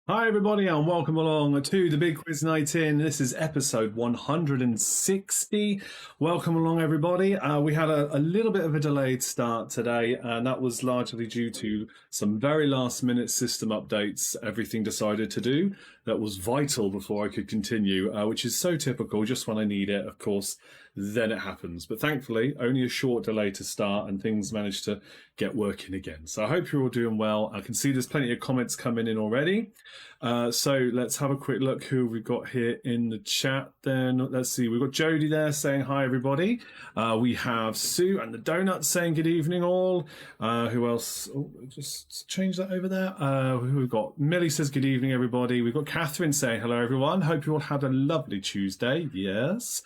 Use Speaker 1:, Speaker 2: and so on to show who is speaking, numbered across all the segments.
Speaker 1: Hi, everybody, and welcome along to the Big Quiz Night In. This is episode 160. Welcome along, everybody. We had a little bit of a delayed start today, and that was largely due to some very last minute system updates everything decided to do. That was vital before I could continue, which is so typical. Just when I need it, of course, then it happens. But thankfully, only a short delay to start, and things managed to get working again. So I hope you're all doing well. I can see there's plenty of comments coming in already. So let's have a quick look who we've got here in the chat then. Let's see, we've got Jody there saying hi, everybody. We have Sue and the Donut saying good evening all. Who else? Oh, just change that over there. Who we've got? Millie says good evening, everybody. We've got Catherine saying hello, everyone. Hope you all had a lovely Tuesday. Yes.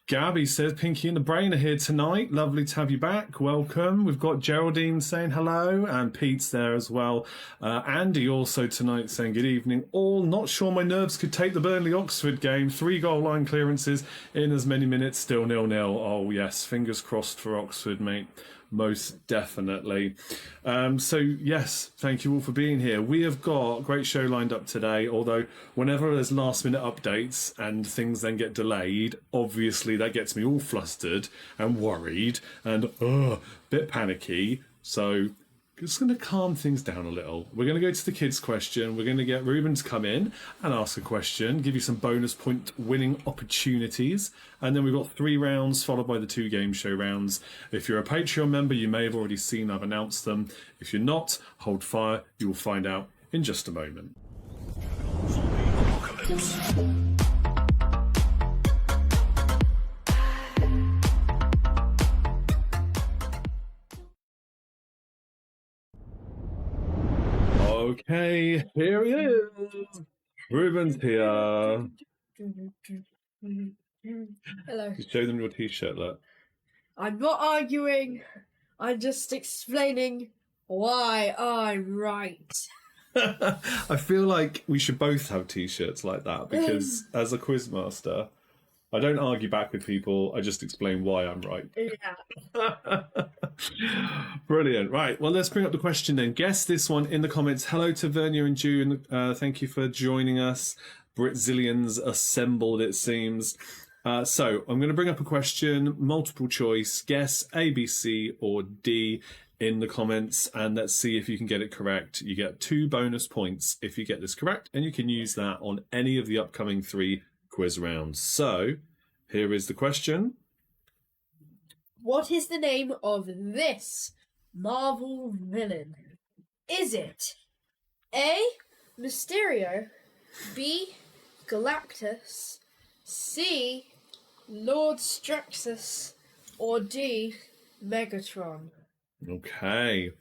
Speaker 1: Gabby says, Pinky and the Brain are here tonight. Lovely to have you back. Welcome. We've got Geraldine saying hello, and Pete's there as well. Andy also tonight saying good evening. All not sure my nerves could take the Burnley-Oxford game. 3 goal line clearances in as many minutes, still 0-0. Oh, yes, fingers crossed for Oxford, mate. Most definitely. So, yes, thank you all for being here. We have got a great show lined up today, although whenever there's last-minute updates and things then get delayed, obviously that gets me all flustered and worried and a bit panicky. So just going to calm things down a little. We're going to go to the kids' question. We're going to get Ruben to come in and ask a question, give you some bonus point winning opportunities. And then we've got 3 rounds followed by the 2 game show rounds. If you're a Patreon member, you may have already seen I've announced them. If you're not, hold fire. You will find out in just a moment. Okay, here he is. Ruben's here.
Speaker 2: Hello.
Speaker 1: Show them your t-shirt, look.
Speaker 2: I'm not arguing. I'm just explaining why I'm right.
Speaker 1: I feel like we should both have t-shirts like that because as a quizmaster, I don't argue back with people. I just explain why I'm right.
Speaker 2: Yeah.
Speaker 1: Brilliant. Right. Well, let's bring up the question then. Guess this one in the comments. Hello to Vernia and June. Thank you for joining us. Britzillions assembled, it seems. So I'm going to bring up a question, multiple choice. Guess A, B, C, or D in the comments, and let's see if you can get it correct. You get 2 bonus points if you get this correct, and you can use that on any of the upcoming 3 quiz rounds. So here is the question.
Speaker 2: What is the name of this Marvel villain? Is it A, Mysterio, B, Galactus, C, Lord Straxus, or D, Megatron?
Speaker 1: Okay.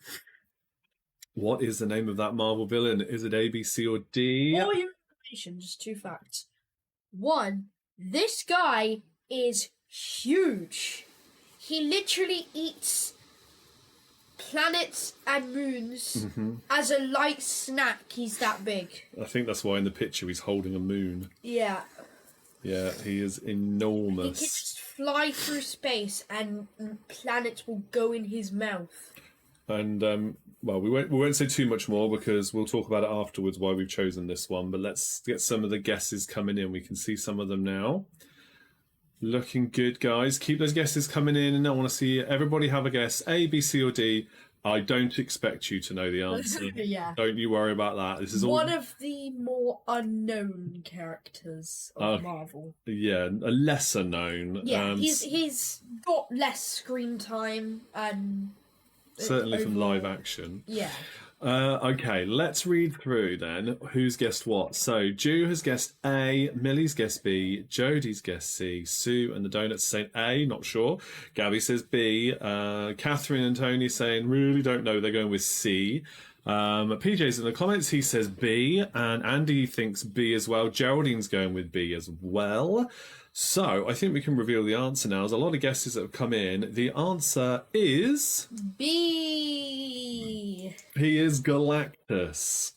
Speaker 1: What is the name of that Marvel villain? Is it A, B, C, or D?
Speaker 2: All your information, just 2 facts. 1, this guy is huge. He literally eats planets and moons as a light snack. He's that big.
Speaker 1: I think that's why in the picture he's holding a moon.
Speaker 2: Yeah.
Speaker 1: Yeah, he is
Speaker 2: He
Speaker 1: enormous.
Speaker 2: can just fly through space and planets will go in his mouth.
Speaker 1: And, well, we won't say too much more because we'll talk about it afterwards why we've chosen this one. But let's get some of the guesses coming in. We can see some of them now. Looking good, guys. Keep those guesses coming in, and I want to see everybody have a guess. A, B, C, or D. I don't expect you to know the answer.
Speaker 2: Yeah.
Speaker 1: Don't you worry about that. This is all
Speaker 2: one of the more unknown characters of Marvel.
Speaker 1: Yeah, a lesser known.
Speaker 2: Yeah, he's got less screen time and
Speaker 1: certainly from
Speaker 2: overall.
Speaker 1: live action.
Speaker 2: Yeah.
Speaker 1: Okay, let's read through then who's guessed what. So Ju has guessed A, Millie's guessed B, Jodie's guessed C, Sue and the Donuts saying A, not sure. Gabby says B, Catherine and Tony saying really don't know, they're going with C. PJ's in the comments, he says B, and Andy thinks B as well. Geraldine's going with B as well. So I think we can reveal the answer now. There's a lot of guesses that have come in. The answer is
Speaker 2: B.
Speaker 1: He is Galactus.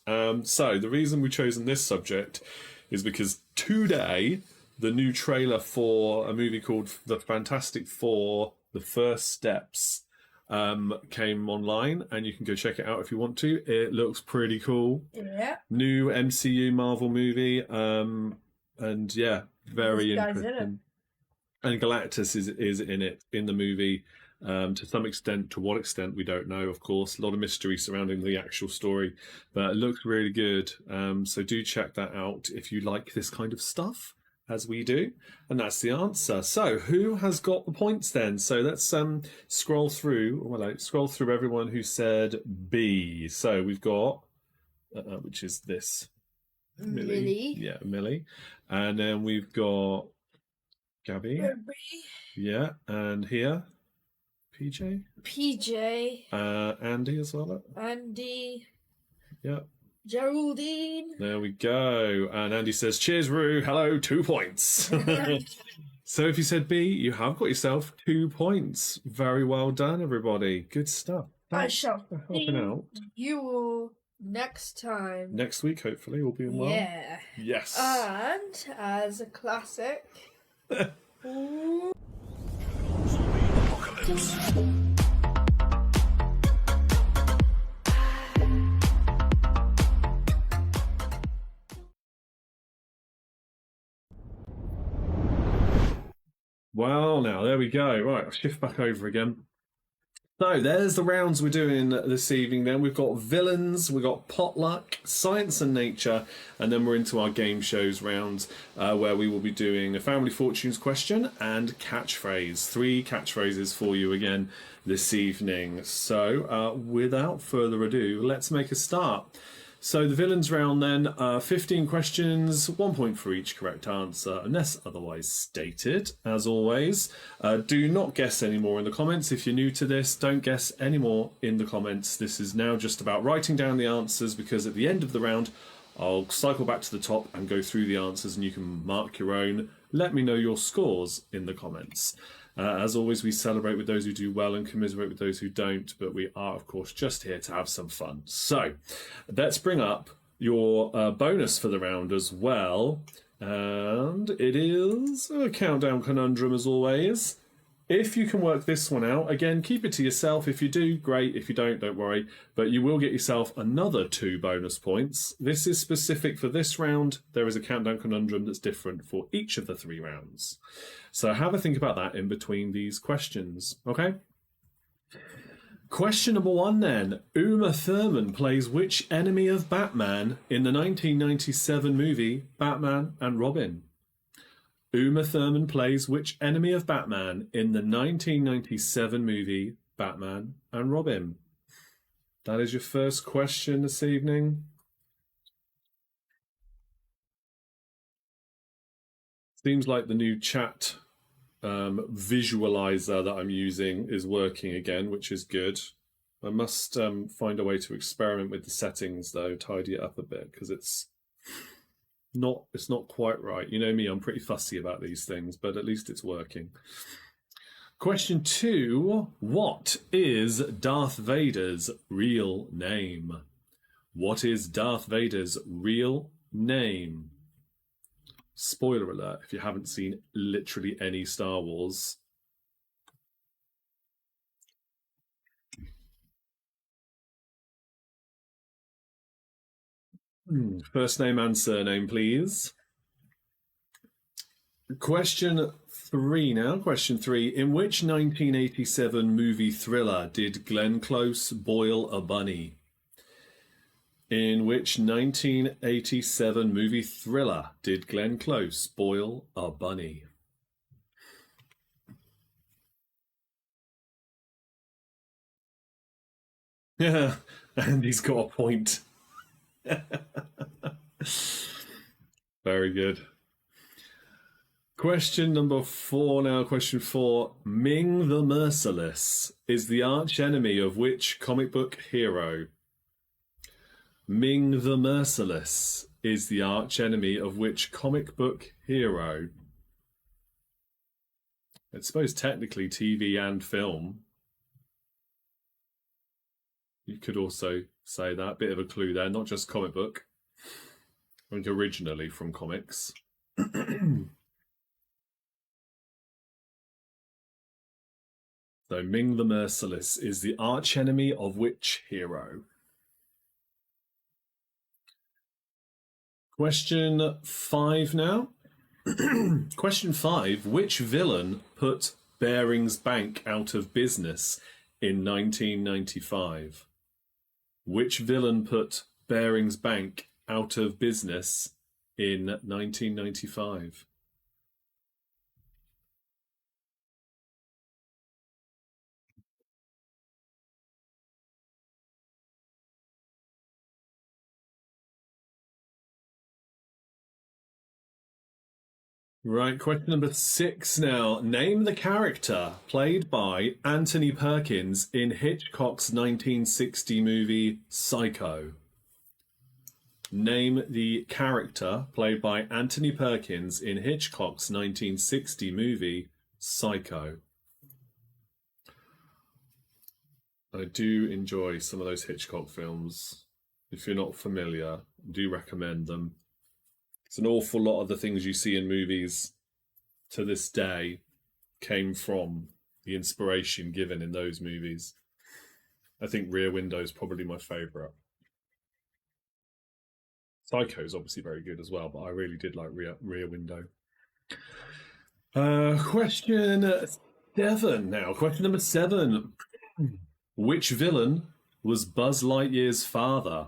Speaker 1: So the reason we've chosen this subject is because today the new trailer for a movie called The Fantastic Four: The First Steps came online, and you can go check it out if you want to. It looks pretty cool.
Speaker 2: Yeah.
Speaker 1: New MCU Marvel movie, and yeah, very
Speaker 2: This guy's in
Speaker 1: interesting. And Galactus is in it, in the movie, to some extent. To what extent, we don't know, of course. A lot of mystery surrounding the actual story, but it looks really good. So do check that out if you like this kind of stuff, as we do. And that's the answer. So who has got the points then? So let's scroll through. Well, scroll through everyone who said B. So we've got, which is this.
Speaker 2: Millie.
Speaker 1: Yeah, Millie. And then we've got Gabby. Yeah, and here, PJ. Andy as well.
Speaker 2: Andy.
Speaker 1: Yeah.
Speaker 2: Geraldine.
Speaker 1: There we go. And Andy says, "Cheers, Roo. Hello, 2 points." So if you said B, you have got yourself 2 points. Very well done, everybody. Good stuff.
Speaker 2: I shall
Speaker 1: for helping out.
Speaker 2: You will next time.
Speaker 1: Next week, hopefully, we'll be in well.
Speaker 2: Yeah.
Speaker 1: Yes.
Speaker 2: And as a classic.
Speaker 3: Apocalypse.
Speaker 1: Well, now, there we go. Right, I'll shift back over again. So there's the rounds we're doing this evening then. We've got villains, we've got potluck, science and nature, and then we're into our game shows rounds where we will be doing a family fortunes question and catchphrase. 3 catchphrases for you again this evening. So without further ado, let's make a start. So the villains round then, 15 questions, 1 point for each correct answer, unless otherwise stated. As always, do not guess any more in the comments. If you're new to this, don't guess any more in the comments. This is now just about writing down the answers, because at the end of the round, I'll cycle back to the top and go through the answers, and you can mark your own. Let me know your scores in the comments. As always, we celebrate with those who do well and commiserate with those who don't, but we are, of course, just here to have some fun. So let's bring up your bonus for the round as well. And it is a countdown conundrum, as always. If you can work this one out, again, keep it to yourself. If you do, great. If you don't worry. But you will get yourself another 2 bonus points. This is specific for this round. There is a countdown conundrum that's different for each of the 3 rounds. So have a think about that in between these questions, okay? Question number 1 then. Uma Thurman plays which enemy of Batman in the 1997 movie Batman and Robin? Uma Thurman plays which enemy of Batman in the 1997 movie Batman and Robin? That is your first question this evening. Seems like the new chat visualizer that I'm using is working again, which is good. I must find a way to experiment with the settings though, tidy it up a bit, because it's not quite right. You know me, I'm pretty fussy about these things, but at least it's working. Question 2. What is Darth Vader's real name? What is Darth Vader's real name? Spoiler alert, if you haven't seen literally any Star Wars. First name and surname, please. Question 3 now. Question 3. In which 1987 movie thriller did Glenn Close boil a bunny? In which 1987 movie thriller did Glenn Close boil a bunny? Yeah, and he's got a point. Very good. Question number 4 now. Question 4. Ming the Merciless is the arch enemy of which comic book hero? Ming the Merciless is the arch enemy of which comic book hero? I suppose technically TV and film. You could also say that. Bit of a clue there, not just comic book. I think originally from comics. So Ming the Merciless is the archenemy of which hero? Question 5 now. Question 5. Which villain put Barings Bank out of business in 1995? Which villain put Barings Bank out of business in 1995? Right, question number 6 now. Name the character played by Anthony Perkins in Hitchcock's 1960 movie Psycho. Name the character played by Anthony Perkins in Hitchcock's 1960 movie Psycho. I do enjoy some of those Hitchcock films. If you're not familiar, I do recommend them. It's an awful lot of the things you see in movies to this day came from the inspiration given in those movies. I think Rear Window is probably my favourite. Psycho is obviously very good as well, but I really did like Rear Window. Question 7 now. Question number 7. Which villain was Buzz Lightyear's father?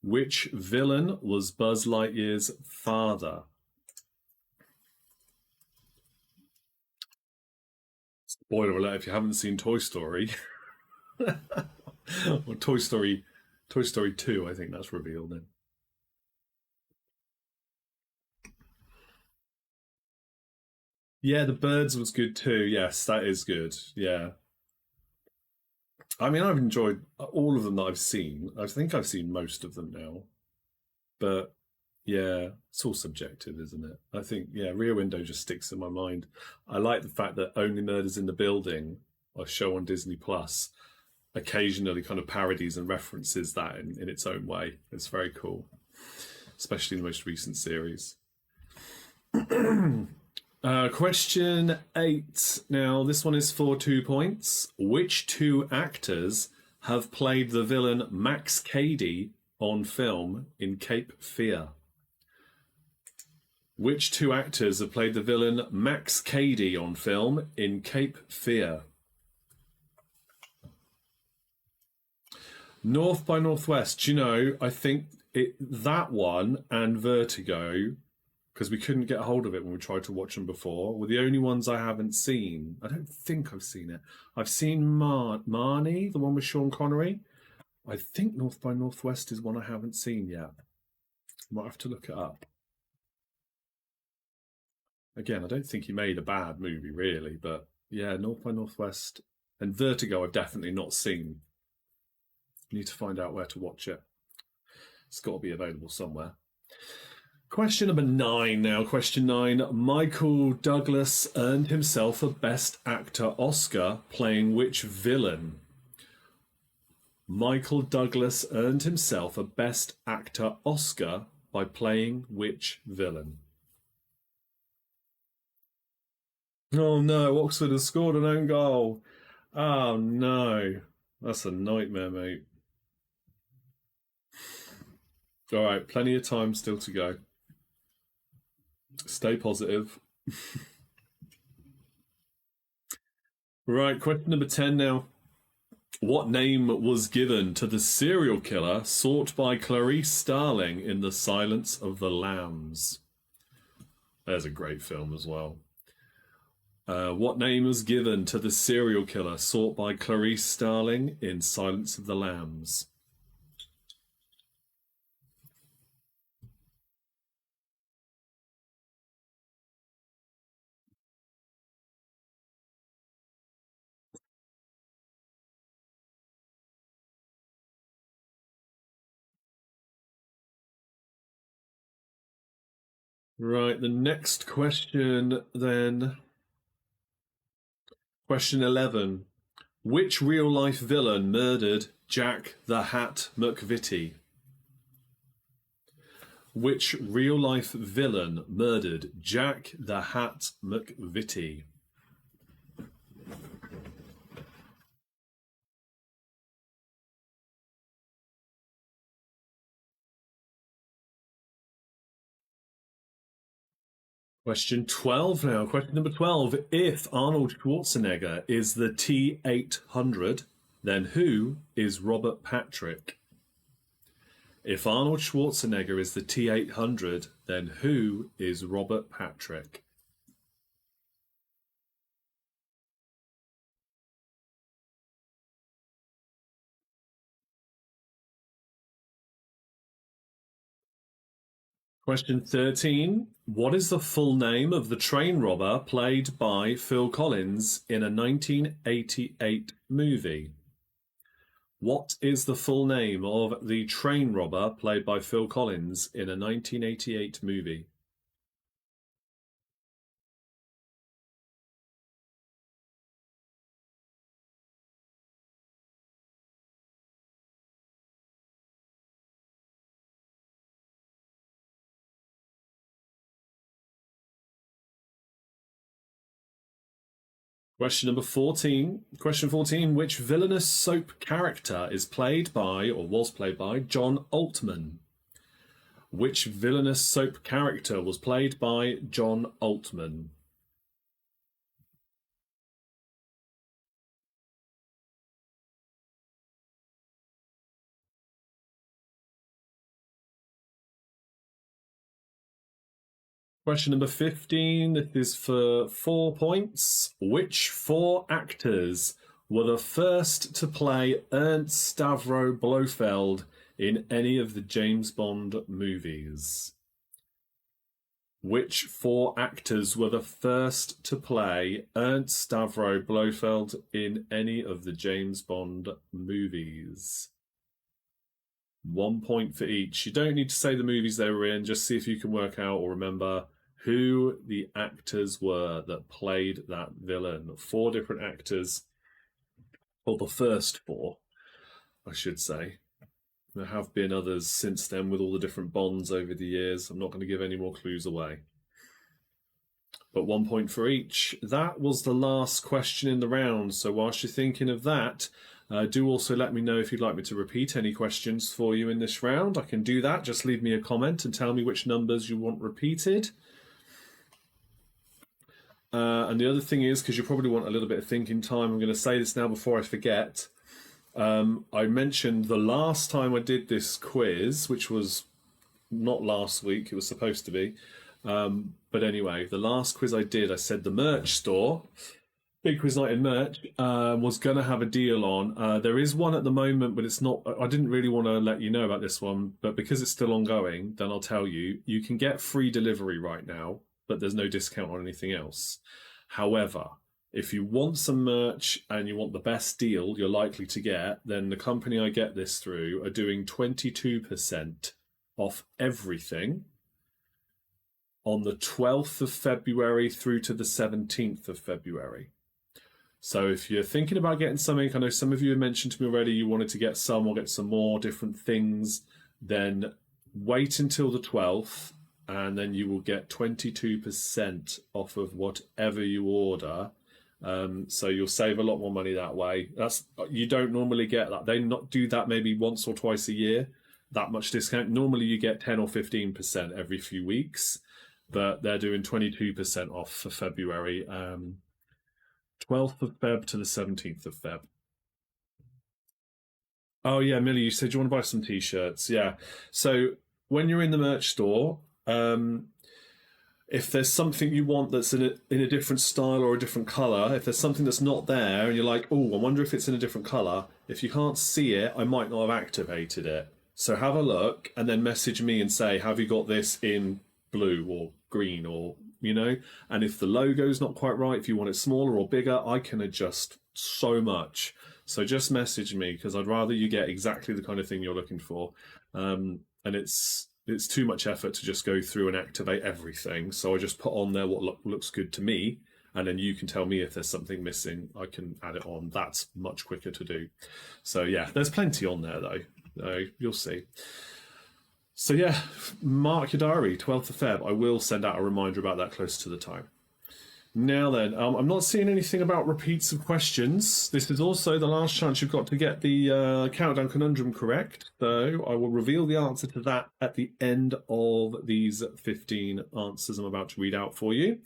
Speaker 1: Which villain was Buzz Lightyear's father? Spoiler alert if you haven't seen Toy Story. Or Toy Story 2, I think that's revealed then. Yeah, the Birds was good too. Yes, that is good. Yeah. I mean, I've enjoyed all of them that I've seen. I think I've seen most of them now. But yeah, it's all subjective, isn't it? I think, yeah, Rear Window just sticks in my mind. I like the fact that Only Murders in the Building, a show on Disney Plus, occasionally kind of parodies and references that in its own way. It's very cool, especially in the most recent series. Question 8. Now, this one is for 2 points. Which 2 actors have played the villain Max Cady on film in Cape Fear? Which 2 actors have played the villain Max Cady on film in Cape Fear? North by Northwest. You know, I think that one and Vertigo, because we couldn't get a hold of it when we tried to watch them before, were the only ones I haven't seen. I don't think I've seen it. I've seen Marnie, the one with Sean Connery. I think North by Northwest is one I haven't seen yet. Might have to look it up. Again, I don't think he made a bad movie, really, but yeah, North by Northwest and Vertigo I've definitely not seen. Need to find out where to watch it. It's got to be available somewhere. Question number 9 now. Question 9. Michael Douglas earned himself a Best Actor Oscar playing which villain? Michael Douglas earned himself a Best Actor Oscar by playing which villain? Oh no, Oxford has scored an own goal. Oh no. That's a nightmare, mate. All right, plenty of time still to go. Stay positive. Right, question number 10 now. What name was given to the serial killer sought by Clarice Starling in The Silence of the Lambs? There's a great film as well. What name was given to the serial killer sought by Clarice Starling in Silence of the Lambs? Right, the next question then. Question 11. Which real-life villain murdered Jack the Hat McVitie? Which real-life villain murdered Jack the Hat McVitie? Question 12 now. Question number 12. If Arnold Schwarzenegger is the T-800, then who is Robert Patrick? If Arnold Schwarzenegger is the T-800, then who is Robert Patrick? Question 13. What is the full name of the train robber played by Phil Collins in a 1988 movie? What is the full name of the train robber played by Phil Collins in a 1988 movie? Question number 14. Question 14. Which villainous soap character is played by, or was played by, John Altman? Which villainous soap character was played by John Altman? Question number 15. This is for 4 points. Which 4 actors were the first to play Ernst Stavro Blofeld in any of the James Bond movies? Which 4 actors were the first to play Ernst Stavro Blofeld in any of the James Bond movies? 1 point for each. You don't need to say the movies they were in, just see if you can work out or remember who the actors were that played that villain. 4 different actors, or the first 4, I should say. There have been others since then with all the different Bonds over the years. I'm not going to give any more clues away. But 1 point for each. That was the last question in the round. So whilst you're thinking of that, do also let me know if you'd like me to repeat any questions for you in this round. I can do that. Just leave me a comment and tell me which numbers you want repeated. And the other thing is, because you probably want a little bit of thinking time, I'm going to say this now before I forget. I mentioned the last time I did this quiz, which was not last week, it was supposed to be. But anyway, the last quiz I did, I said the merch store, Big Quiz Night in merch, was going to have a deal on. There is one at the moment, but it's not. I didn't really want to let you know about this one, but because it's still ongoing, then I'll tell you. You can get free delivery right now, but there's no discount on anything else. However, if you want some merch and you want the best deal you're likely to get, then the company I get this through are doing 22% off everything on the 12th of February through to the 17th of February. So if you're thinking about getting something, I know some of you have mentioned to me already you wanted to get some or get some more different things, then wait until the 12th and then you will get 22% off of whatever you order. So you'll save a lot more money that way. You don't normally get that. They not do that maybe once or twice a year, that much discount. Normally you get 10 or 15% every few weeks, but they're doing 22% off for February. 12th of Feb to the 17th of Feb. Oh yeah, Millie, you said you want to buy some t-shirts. Yeah. So when you're in the merch store, if there's something you want that's in a different style or a different color, if there's something that's not there and you're like, oh, I wonder if it's in a different color, if you can't see it, I might not have activated it. So have a look and then message me and say, have you got this in blue or green or, and if the logo's not quite right, if you want it smaller or bigger, I can adjust so much. So just message me because I'd rather you get exactly the kind of thing you're looking for. And it's too much effort to just go through and activate everything. So I just put on there what looks good to me, and then you can tell me if there's something missing. I can add it on. That's much quicker to do. So yeah, there's plenty on there though. You'll see. So yeah, mark your diary, 12th of Feb. I will send out a reminder about that closer to the time. Now then, I'm not seeing anything about repeats of questions. This is also the last chance you've got to get the countdown conundrum correct. So I will reveal the answer to that at the end of these 15 answers I'm about to read out for you.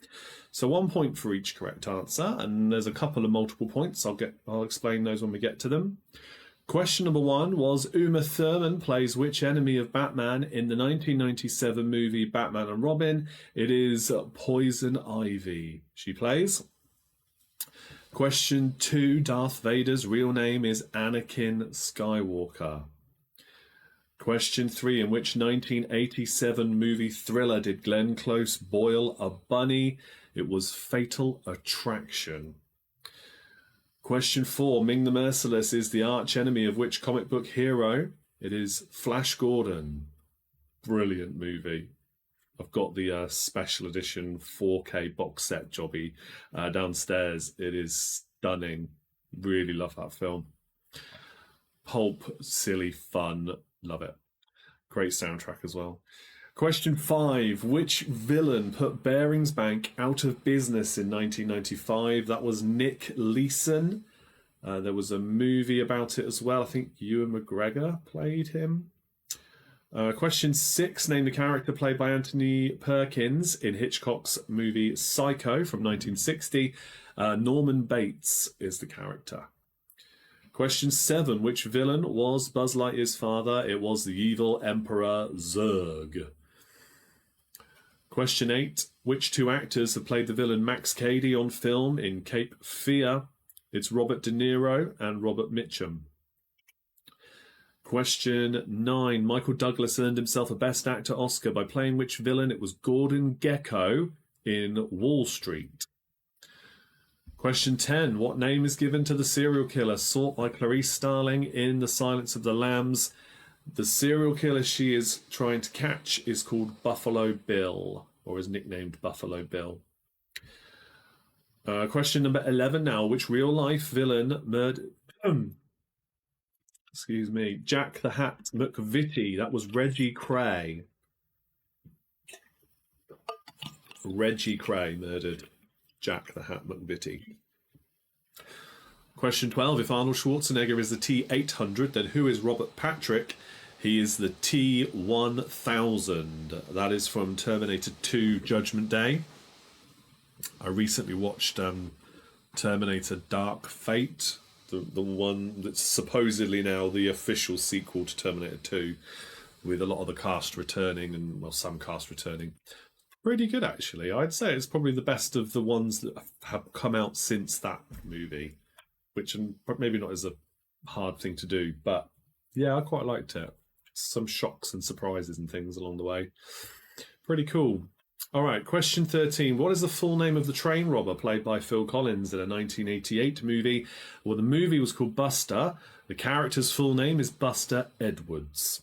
Speaker 1: So 1 point for each correct answer, and there's a couple of multiple points. I'll explain those when we get to them. Question number 1 was Uma Thurman plays which enemy of Batman in the 1997 movie Batman and Robin? It is Poison Ivy she plays. Question 2, Darth Vader's real name is Anakin Skywalker. Question 3, in which 1987 movie thriller did Glenn Close boil a bunny? It was Fatal Attraction. Question 4, Ming the Merciless is the arch enemy of which comic book hero? It is Flash Gordon. Brilliant movie. I've got the special edition 4K box set jobby downstairs. It is stunning. Really love that film. Pulp, silly, fun. Love it. Great soundtrack as well. Question 5, which villain put Barings Bank out of business in 1995? That was Nick Leeson. There was a movie about it as well. I think Ewan McGregor played him. Question 6, name the character played by Anthony Perkins in Hitchcock's movie Psycho from 1960. Norman Bates is the character. Question 7, which villain was Buzz Lightyear's father? It was the evil Emperor Zurg. Question 8, which 2 actors have played the villain Max Cady on film in Cape Fear? It's Robert De Niro and Robert Mitchum. Question 9, Michael Douglas earned himself a Best Actor Oscar by playing which villain? It was Gordon Gekko in Wall Street. Question 10, what name is given to the serial killer sought by Clarice Starling in The Silence of the Lambs? The serial killer she is trying to catch is called Buffalo Bill, or is nicknamed Buffalo Bill. Question number 11 now. Which real-life villain murdered... excuse me. Jack the Hat McVitie. That was Reggie Cray. Reggie Cray murdered Jack the Hat McVitie. Question 12. If Arnold Schwarzenegger is the T-800, then who is Robert Patrick? He is the T-1000. That is from Terminator 2 Judgment Day. I recently watched Terminator Dark Fate, the one that's supposedly now the official sequel to Terminator 2, with a lot of the cast returning, and well, some cast returning. Pretty good, actually. I'd say it's probably the best of the ones that have come out since that movie, which maybe not is a hard thing to do, but yeah, I quite liked it. Some shocks and surprises and things along the way. Pretty cool. All right, question 13. What is the full name of the train robber played by Phil Collins in a 1988 movie? Well, the movie was called Buster. The character's full name is Buster Edwards.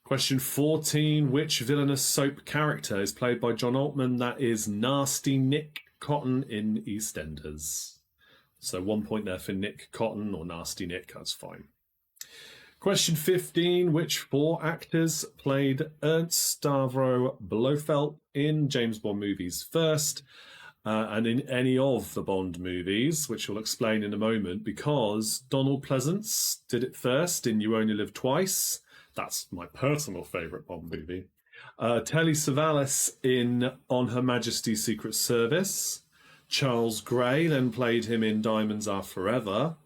Speaker 1: Question 14. Which villainous soap character is played by John Altman? That is Nasty Nick Cotton in EastEnders. So 1 point there for Nick Cotton, or Nasty Nick, that's fine. Question 15. Which 4 actors played Ernst Stavro Blofeld in James Bond movies first and in any of the Bond movies, which we'll explain in a moment, because Donald Pleasance did it first in You Only Live Twice. That's my personal favourite Bond movie. Telly Savalas in On Her Majesty's Secret Service. Charles Gray then played him in Diamonds Are Forever.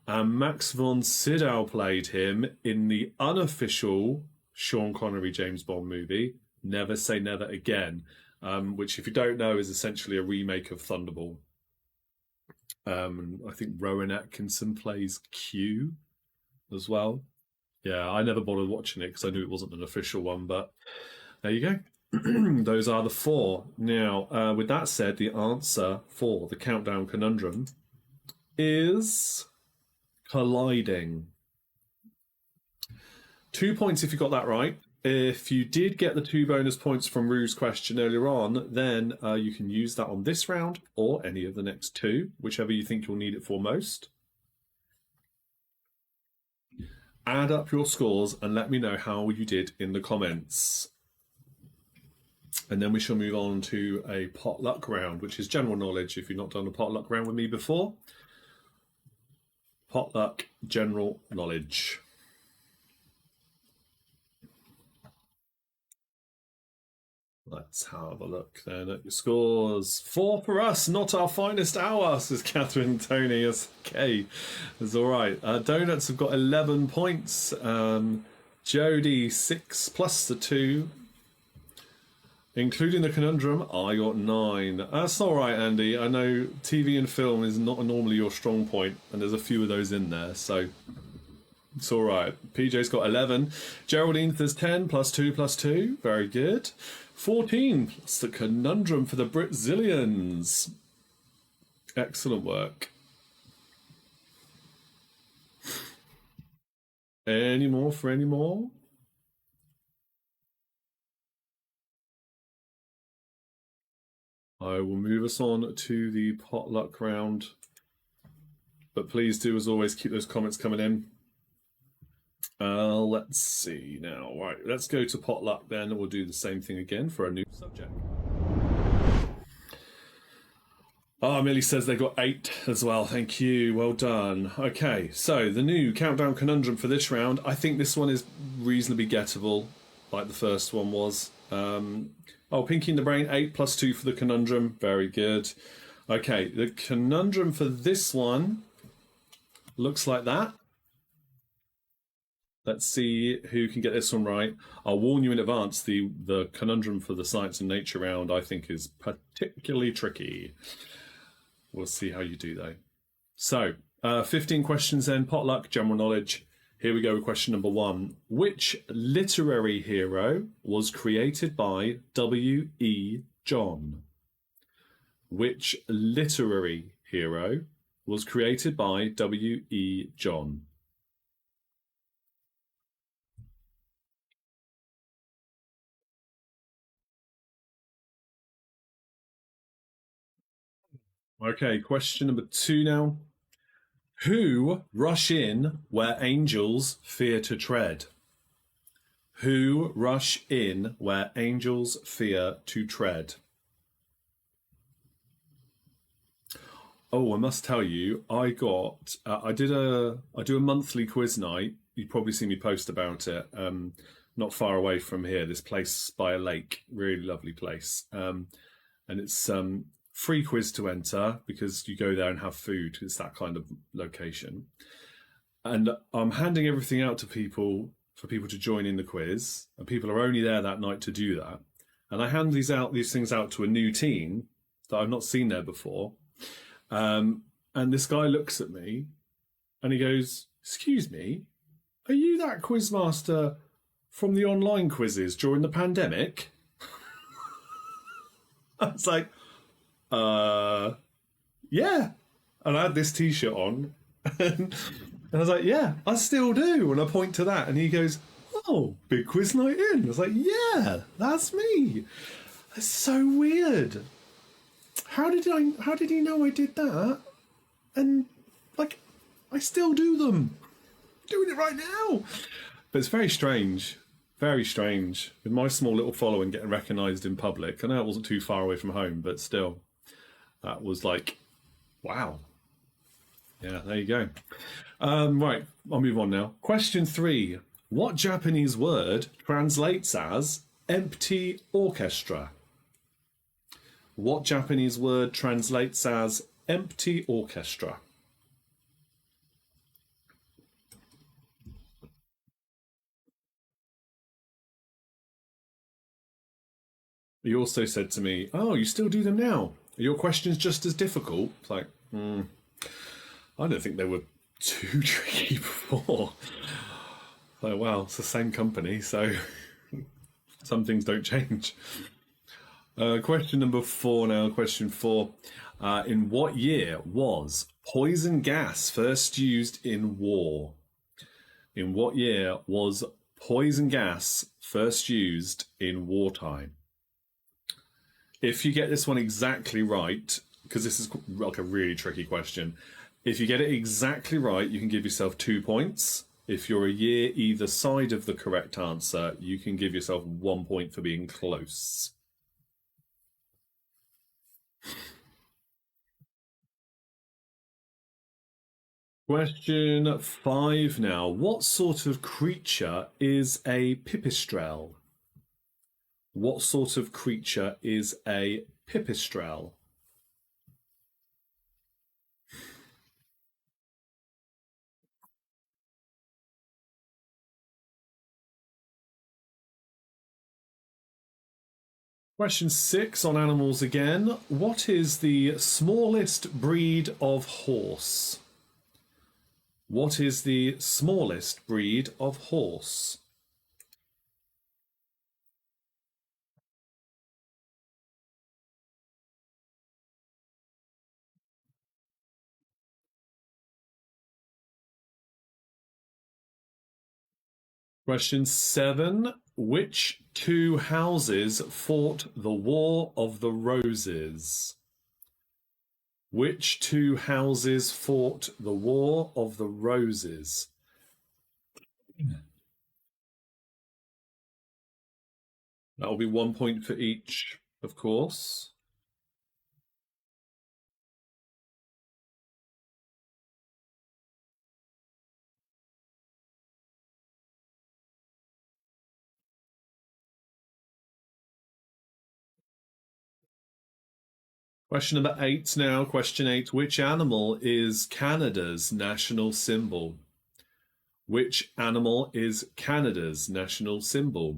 Speaker 1: And Max von Sydow played him in the unofficial Sean Connery James Bond movie, Never Say Never Again, which, if you don't know, is essentially a remake of Thunderball. I think Rowan Atkinson plays Q as well. Yeah, I never bothered watching it because I knew it wasn't an official one, but there you go. Those are the 4. Now, with that said, the answer for the countdown conundrum is... colliding. 2 points if you got that right. If you did get the 2 bonus points from Rue's question earlier on, then you can use that on this round or any of the next 2, whichever you think you'll need it for most. Add up your scores and let me know how you did in the comments. And then we shall move on to a potluck round, which is general knowledge if you've not done a potluck round with me before. Potluck general knowledge. Let's have a look then at your scores. 4 for us, not our finest hour, says Catherine Tony. Okay, it's all right. Donuts have got 11 points. Jody, 6 plus the 2. Including the conundrum, I got 9. That's all right, Andy. I know TV and film is not normally your strong point, and there's a few of those in there, so it's all right. PJ's got 11. Geraldine says 10 plus 2 plus 2. Very good. 14 plus the conundrum for the Britzillions. Excellent work. Any more for any more? I will move us on to the potluck round. But please do, as always, keep those comments coming in. Let's see now. Right, let's go to potluck then. We'll do the same thing again for a new subject. Millie says they got 8 as well. Thank you. Well done. Okay, so the new countdown conundrum for this round. I think this one is reasonably gettable, like the first one was. Pinky in the Brain, 8 plus 2 for the conundrum. Very good. Okay, the conundrum for this one looks like that. Let's see who can get this one right. I'll warn you in advance, the conundrum for the science and nature round, I think, is particularly tricky. We'll see how you do, though. So, 15 questions then, potluck, general knowledge. Here we go with question number 1. Which literary hero was created by W.E. John? Which literary hero was created by W.E. John? Okay, question number 2 now. Who rush in where angels fear to tread? Who rush in where angels fear to tread? Oh, I must tell you, I do a monthly quiz night. You've probably seen me post about it. Not far away from here, this place by a lake, really lovely place. And it's free quiz to enter because you go there and have food. It's that kind of location. And I'm handing everything out to people for people to join in the quiz, and people are only there that night to do that. And I hand these things out to a new team that I've not seen there before. And this guy looks at me and he goes, "Excuse me, are you that quizmaster from the online quizzes during the pandemic?" I was like, yeah. And I had this t-shirt on and I was like, yeah, I still do. And I point to that and he goes, "Oh, big quiz night in." I was like, yeah, that's me. It's so weird. How did he know I did that? And like, I still do them. I'm doing it right now. But it's very strange. Very strange. With my small little following getting recognised in public. I know it wasn't too far away from home, but still. That was like, wow. Yeah, there you go. Right, I'll move on now. Question 3. What Japanese word translates as empty orchestra? What Japanese word translates as empty orchestra? He also said to me, "Oh, you still do them now? Are your questions just as difficult?" It's like, I don't think they were too tricky before. Oh, wow, it's the same company, so some things don't change. Question number 4 now. Question 4. In what year was poison gas first used in war? In what year was poison gas first used in wartime? If you get this one exactly right, because this is like a really tricky question, if you get it exactly right, you can give yourself 2 points. If you're a year either side of the correct answer, you can give yourself 1 point for being close. Question 5 now. What sort of creature is a pipistrelle? What sort of creature is a pipistrelle? Question 6 on animals again. What is the smallest breed of horse? What is the smallest breed of horse? Question 7. Which two houses fought the War of the Roses? Which two houses fought the War of the Roses? That will be 1 point for each, of course. Question number 8 now. Question 8. Which animal is Canada's national symbol? Which animal is Canada's national symbol?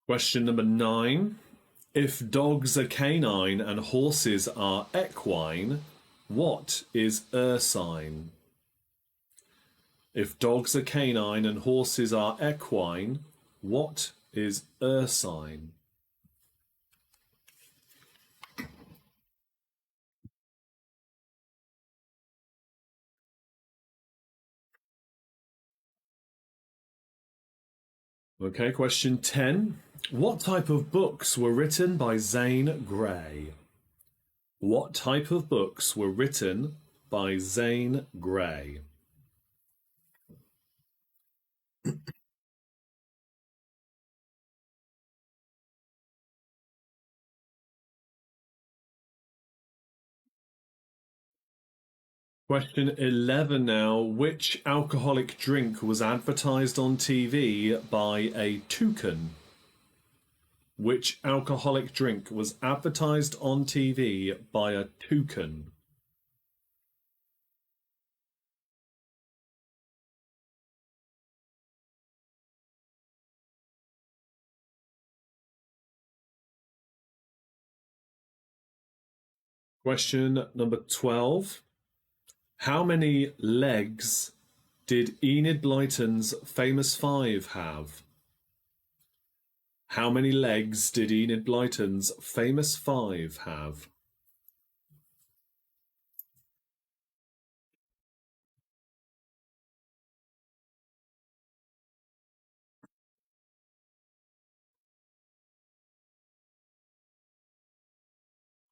Speaker 1: Question number 9. If dogs are canine and horses are equine, what is ursine? If dogs are canine and horses are equine, what is ursine? Okay, question 10. What type of books were written by Zane Grey? What type of books were written by Zane Grey? Question 11 now. Which alcoholic drink was advertised on TV by a toucan? Which alcoholic drink was advertised on TV by a toucan? Question number 12. How many legs did Enid Blyton's famous five have? How many legs did Enid Blyton's famous five have?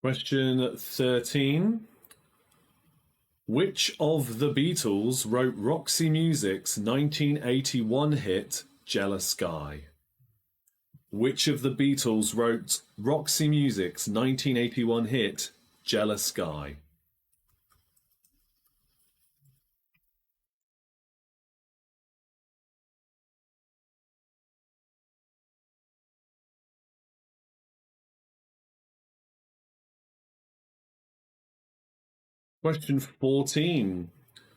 Speaker 1: Question 13. Which of the Beatles wrote Roxy Music's 1981 hit Jealous Guy? Which of the Beatles wrote Roxy Music's 1981 hit Jealous Guy? Question 14.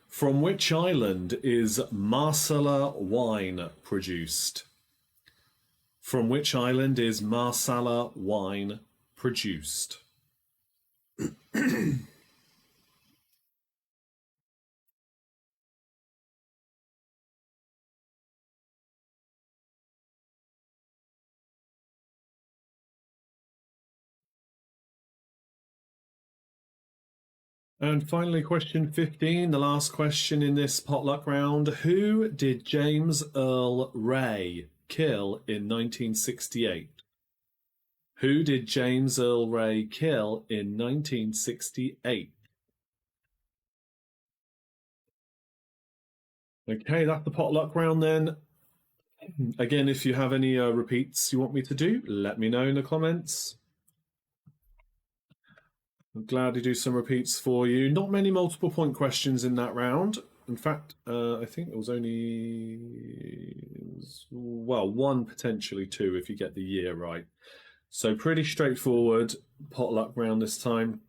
Speaker 1: From which island is Marsala wine produced? From which island is Marsala wine produced? And finally, question 15, the last question in this potluck round. Who did James Earl Ray kill in 1968? Who did James Earl Ray kill in 1968? Okay, that's the potluck round then. Again, if you have any repeats you want me to do, let me know in the comments. I'm glad to do some repeats for you. Not many multiple point questions in that round. In fact, I think it was well, one, potentially two, if you get the year right. So pretty straightforward potluck round this time.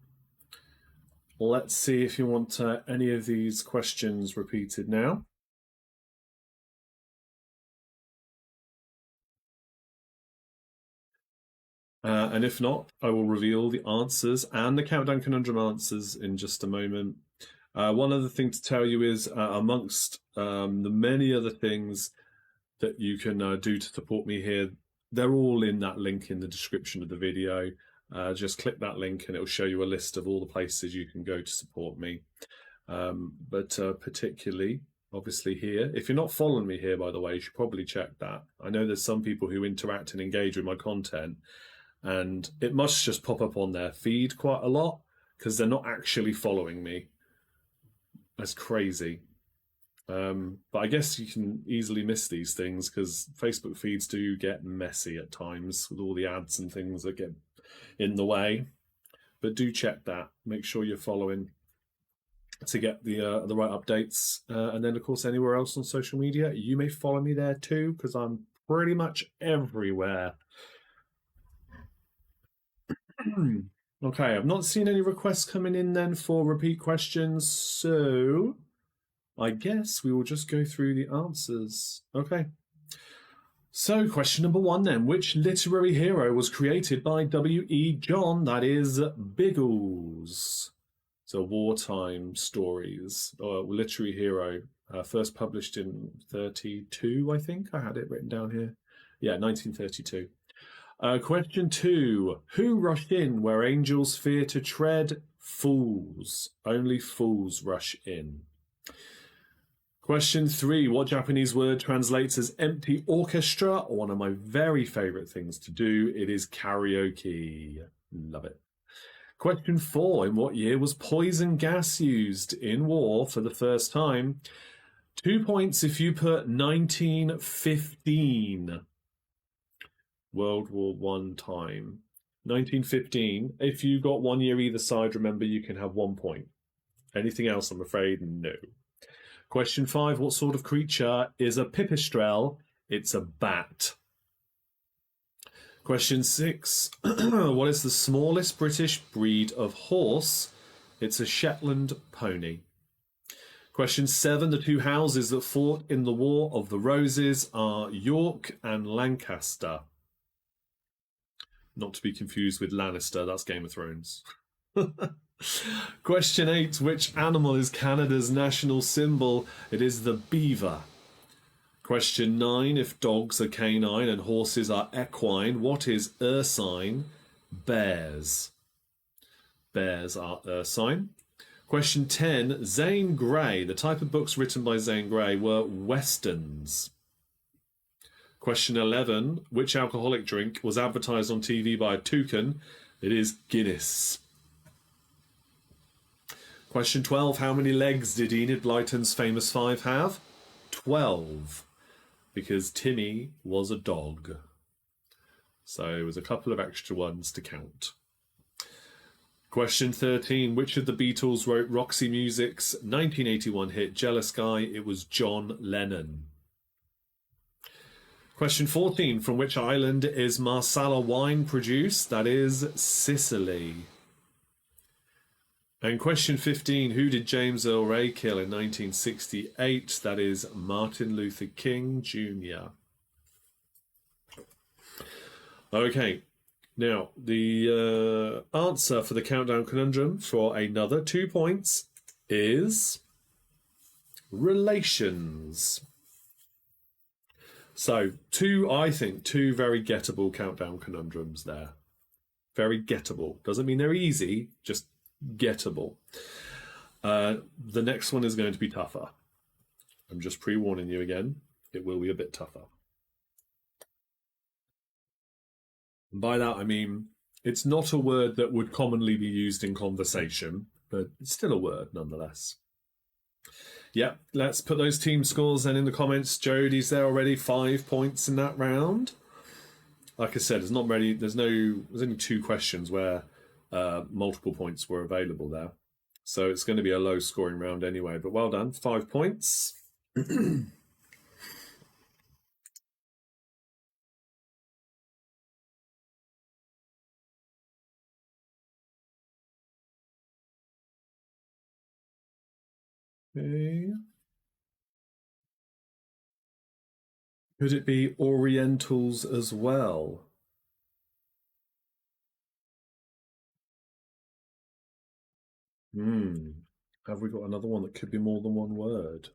Speaker 1: Let's see if you want any of these questions repeated now. And if not, I will reveal the answers and the Countdown Conundrum answers in just a moment. One other thing to tell you is amongst the many other things that you can do to support me here, they're all in that link in the description of the video. Just click that link and it will show you a list of all the places you can go to support me. But particularly, obviously here, if you're not following me here, by the way, you should probably check that. I know there's some people who interact and engage with my content, and it must just pop up on their feed quite a lot because they're not actually following me. That's crazy. But I guess you can easily miss these things because Facebook feeds do get messy at times with all the ads and things that get in the way. But do check that. Make sure you're following to get the right updates. And then, of course, anywhere else on social media, you may follow me there too because I'm pretty much everywhere. Okay, I've not seen any requests coming in then for repeat questions, so I guess we will just go through the answers. Okay. So, question number one then. Which literary hero was created by W.E. John? That is Biggles. So, wartime stories, or literary hero. First published in 32, I think. I had it written down here. Yeah, 1932. Question two. Who rushed in where angels fear to tread? Fools. Only fools rush in. Question three. What Japanese word translates as empty orchestra? One of my very favourite things to do. It is karaoke. Love it. Question four. In what year was poison gas used in war for the first time? 2 points if you put 1915. World War One time. 1915. If you got 1 year either side, remember you can have 1 point. Anything else, I'm afraid, no. Question five. What sort of creature is a pipistrelle? It's a bat. Question six. What is the smallest British breed of horse? It's a Shetland pony. Question seven. The two houses that fought in the War of the Roses are York and Lancaster. Not to be confused with Lannister, that's Game of Thrones. Question 8. Which animal is Canada's national symbol? It is the beaver. Question 9. If dogs are canine and horses are equine, what is ursine? Bears. Bears are ursine. Question 10. Zane Grey. The type of books written by Zane Grey were westerns. Question 11. Which alcoholic drink was advertised on TV by a toucan? It is Guinness. Question 12. How many legs did Enid Blyton's famous five have? 12. Because Timmy was a dog. So it was a couple of extra ones to count. Question 13. Which of the Beatles wrote Roxy Music's 1981 hit Jealous Guy? It was John Lennon. Question 14. From which island is Marsala wine produced? That is Sicily. And question 15. Who did James Earl Ray kill in 1968? That is Martin Luther King Jr. Okay. Now, the answer for the Countdown Conundrum for another 2 points is relations. So, I think two very gettable Countdown Conundrums there. Very gettable. Doesn't mean they're easy, just gettable. The next one is going to be tougher. I'm just pre-warning you again. It will be a bit tougher. And by that, I mean, it's not a word that would commonly be used in conversation, but it's still a word nonetheless. Yep, let's put those team scores then in the comments. Jodie's there already, 5 points in that round. Like I said, there's only 2 questions where multiple points were available there. So it's going to be a low scoring round anyway, but well done, 5 points. Okay. Could it be Orientals as well? Hmm. Have we got another one that could be more than one word?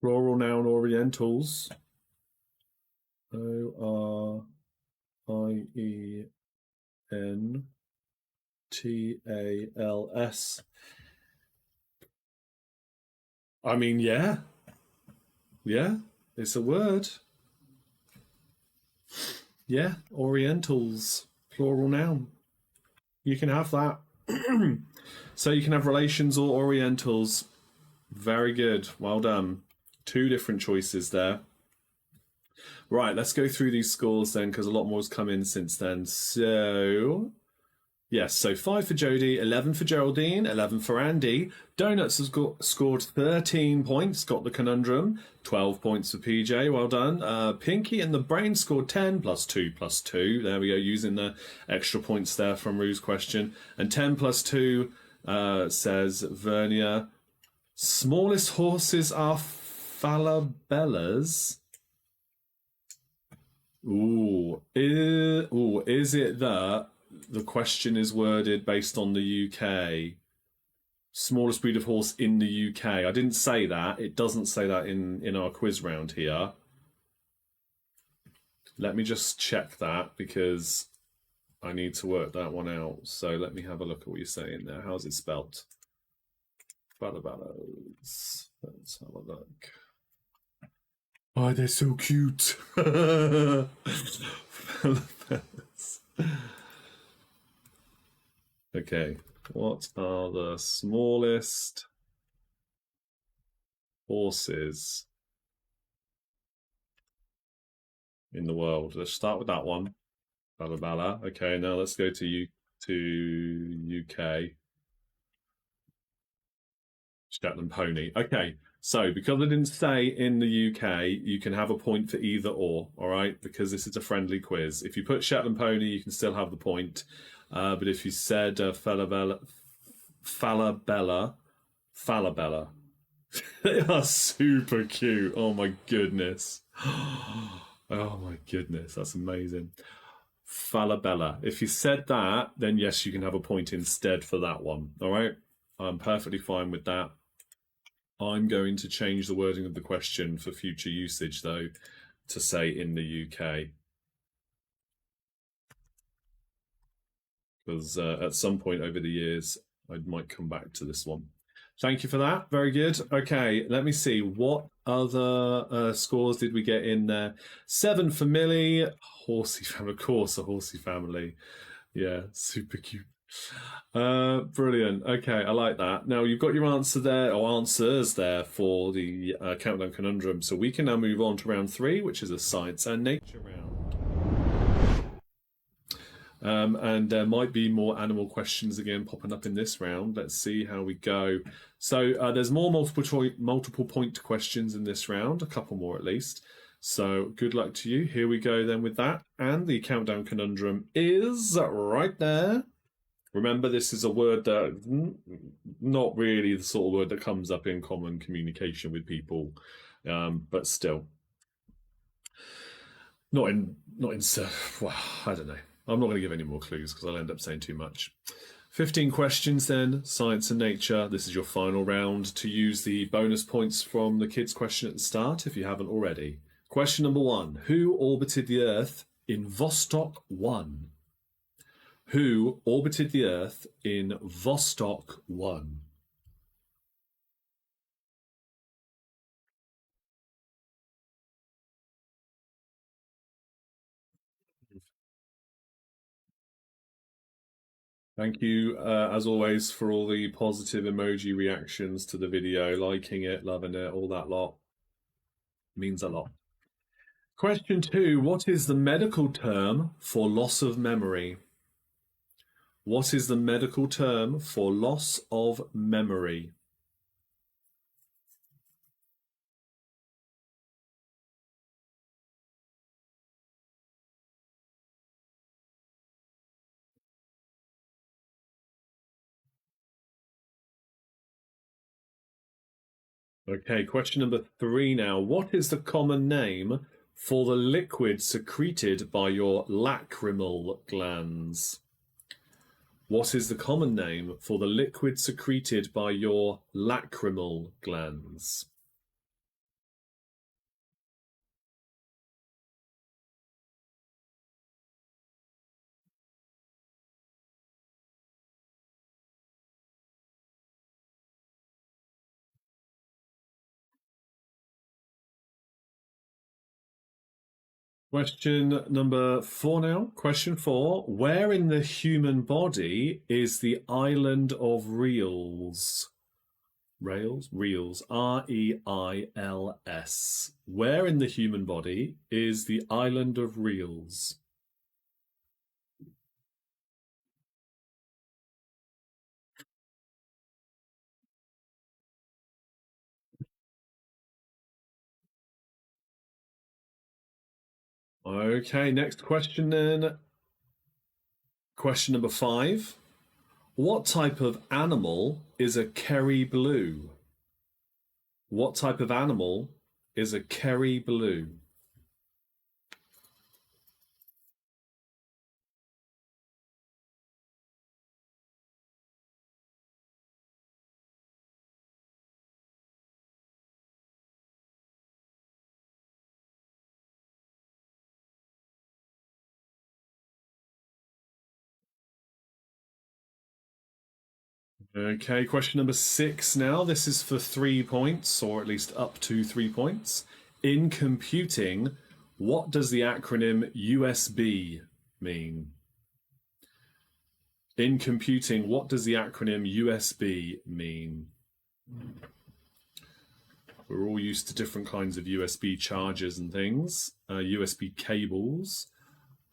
Speaker 1: Plural noun Orientals. Orientals. I mean, yeah, it's a word. Yeah, Orientals, plural noun. You can have that. So you can have relations or Orientals. Very good. Well done. 2 different choices there. Right, let's go through these scores then, because a lot more has come in since then. So, yes, so 5 for Jodie, 11 for Geraldine, 11 for Andy. Donuts has scored 13 points, got the conundrum. 12 points for PJ, well done. Pinky and the Brain scored 10, plus 2, plus 2. There we go, using the extra points there from Rue's question. And 10 plus 2, says Vernia. Smallest horses are falabellas. Is it that the question is worded based on the UK? Smallest breed of horse in the UK. I didn't say that. It doesn't say that in our quiz round here. Let me just check that because I need to work that one out. So let me have a look at what you're saying there. How's it spelt? Balabalos. Let's have a look. Oh, they're so cute. Okay, what are the smallest horses in the world? Let's start with that one. Bala bala. Okay, now let's go to UK. Shetland pony. Okay, so because I didn't say in the UK, you can have a point for either or. All right, because this is a friendly quiz. If you put Shetland pony, you can still have the point. But if you said Falabella, Falabella, they are super cute. Oh my goodness. Oh my goodness, that's amazing. Falabella. If you said that, then yes, you can have a point instead for that one. All right, I'm perfectly fine with that. I'm going to change the wording of the question for future usage, though, to say in the UK. Because at some point over the years, I might come back to this one. Thank you for that. Very good. Okay, let me see. What other scores did we get in there? 7 for Millie. Horsey family. Of course, a horsey family. Yeah, super cute. Brilliant. Okay, I like that. Now you've got your answer there, or answers there for the countdown conundrum. So we can now move on to round 3, which is a science and nature round. And there might be more animal questions again popping up in this round. Let's see how we go. So there's more multiple point questions in this round, a couple more at least. So good luck to you. Here we go then with that. And the countdown conundrum is right there. Remember, this is a word that not really the sort of word that comes up in common communication with people, but still, not in. Well, I don't know. I'm not going to give any more clues because I'll end up saying too much. 15 questions then, science and nature. This is your final round to use the bonus points from the kids' question at the start if you haven't already. Question number 1. Who orbited the Earth in Vostok 1? Who orbited the Earth in Vostok 1? Thank you, as always, for all the positive emoji reactions to the video, liking it, loving it, all that lot. Means a lot. Question 2. What is the medical term for loss of memory? What is the medical term for loss of memory? Okay, question number 3 now. What is the common name for the liquid secreted by your lacrimal glands? What is the common name for the liquid secreted by your lacrimal glands? Question number 4 now. Question 4. Where in the human body is the island of Reals? Reals. Reils. Where in the human body is the island of Reals? Okay, next question then. Question number 5. What type of animal is a Kerry blue? What type of animal is a Kerry blue? Okay, question number 6 now. This is for 3 points, or at least up to 3 points. In computing, what does the acronym USB mean? In computing, what does the acronym USB mean? We're all used to different kinds of USB chargers and things, USB cables.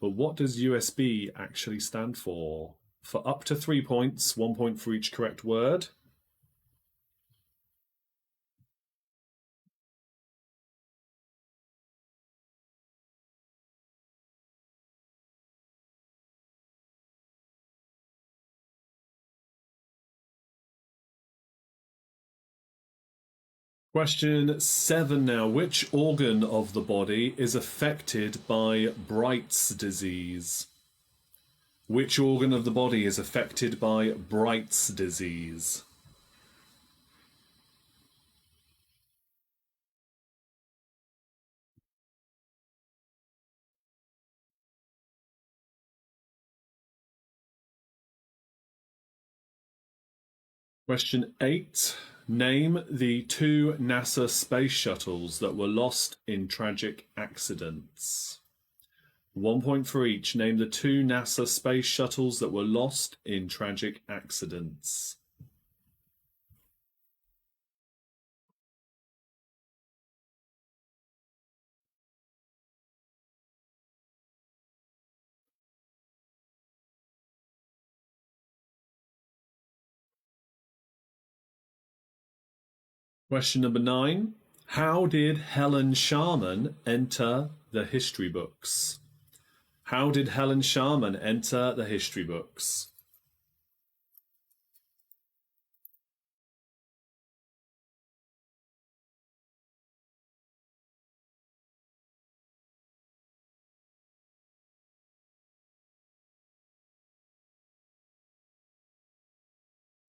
Speaker 1: But what does USB actually stand for? For up to 3 points, 1 point for each correct word. Question 7 now. Which organ of the body is affected by Bright's disease? Which organ of the body is affected by Bright's disease? Question 8. Name the 2 NASA space shuttles that were lost in tragic accidents. 1 point for each. Name the 2 NASA space shuttles that were lost in tragic accidents. Question number 9. How did Helen Sharman enter the history books? How did Helen Sharman enter the history books?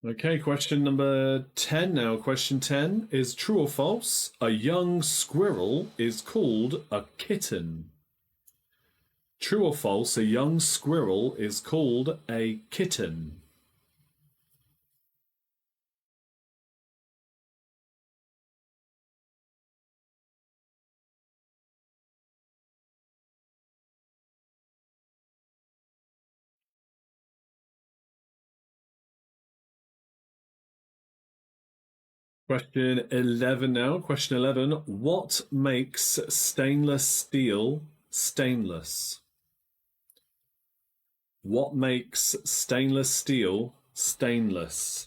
Speaker 1: Okay, question number 10 now. Question 10 is true or false? A young squirrel is called a kitten. True or false? A young squirrel is called a kitten. Question 11 now. Question 11. What makes stainless steel stainless? What makes stainless steel stainless?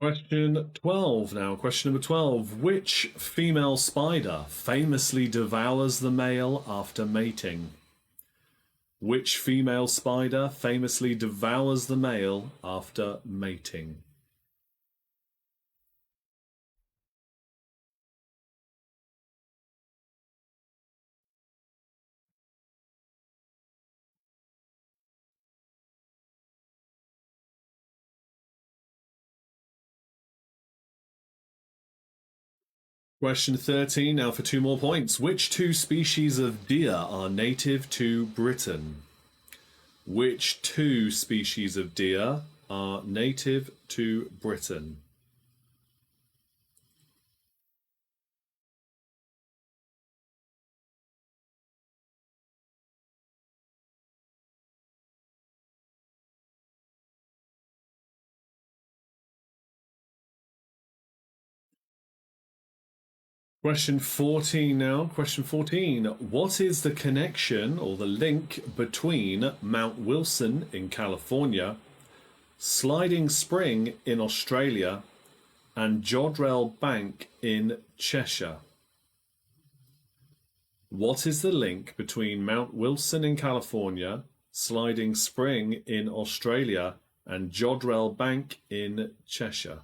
Speaker 1: Question 12 now. Question number 12. Which female spider famously devours the male after mating? Which female spider famously devours the male after mating? Question 13 now for 2 more points. Which 2 species of deer are native to Britain? Which 2 species of deer are native to Britain? Question 14 now. Question 14. What is the connection or the link between Mount Wilson in California, Sliding Spring in Australia, and Jodrell Bank in Cheshire? What is the link between Mount Wilson in California, Sliding Spring in Australia, and Jodrell Bank in Cheshire?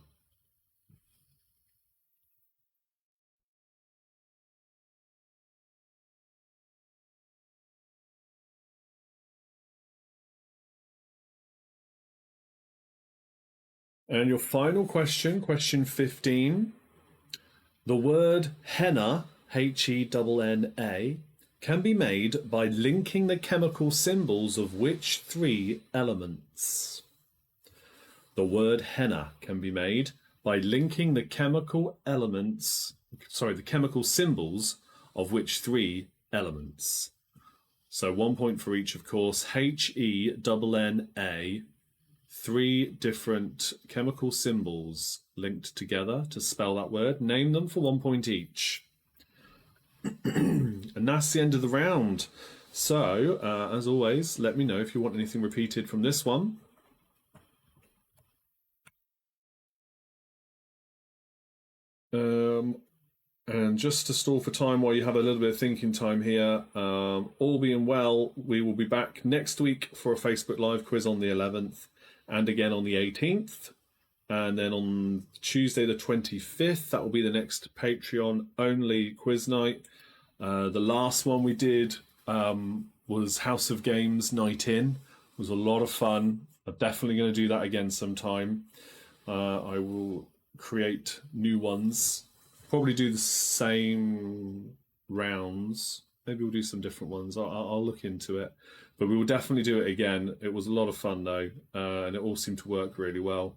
Speaker 1: And your final question, question 15. The word henna, Henna, can be made by linking the chemical symbols of which 3 elements? The word henna can be made by linking the chemical symbols of which 3 elements? So 1 point for each, of course. Henna, 3 different chemical symbols linked together to spell that word. Name them for 1 point each. And that's the end of the round. So, as always, let me know if you want anything repeated from this one. And just to stall for time while you have a little bit of thinking time here, all being well, we will be back next week for a Facebook Live quiz on the 11th and again on the 18th. And then on Tuesday the 25th, that will be the next Patreon-only quiz night. The last one we did was House of Games Night In. It was a lot of fun. I'm definitely going to do that again sometime. I will create new ones. Probably do the same rounds. Maybe we'll do some different ones. I'll look into it. But we will definitely do it again. It was a lot of fun, though, and it all seemed to work really well.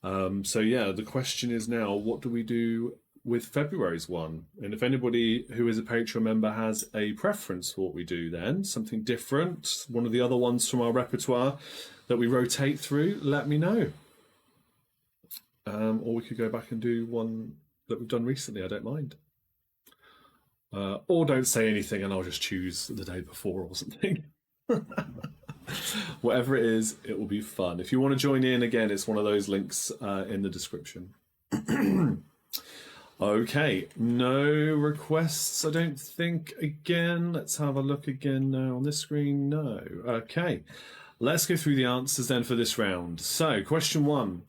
Speaker 1: So, yeah, the question is now, what do we do with February's one? And if anybody who is a Patreon member has a preference for what we do then, something different, one of the other ones from our repertoire that we rotate through, let me know. Or we could go back and do one that we've done recently. I don't mind. Or don't say anything and I'll just choose the day before or something. Whatever it is, it will be fun. If you want to join in, again, it's one of those links in the description. Okay, no requests, I don't think. Again, let's have a look again now on this screen. No. Okay, let's go through the answers then for this round. So, question 1.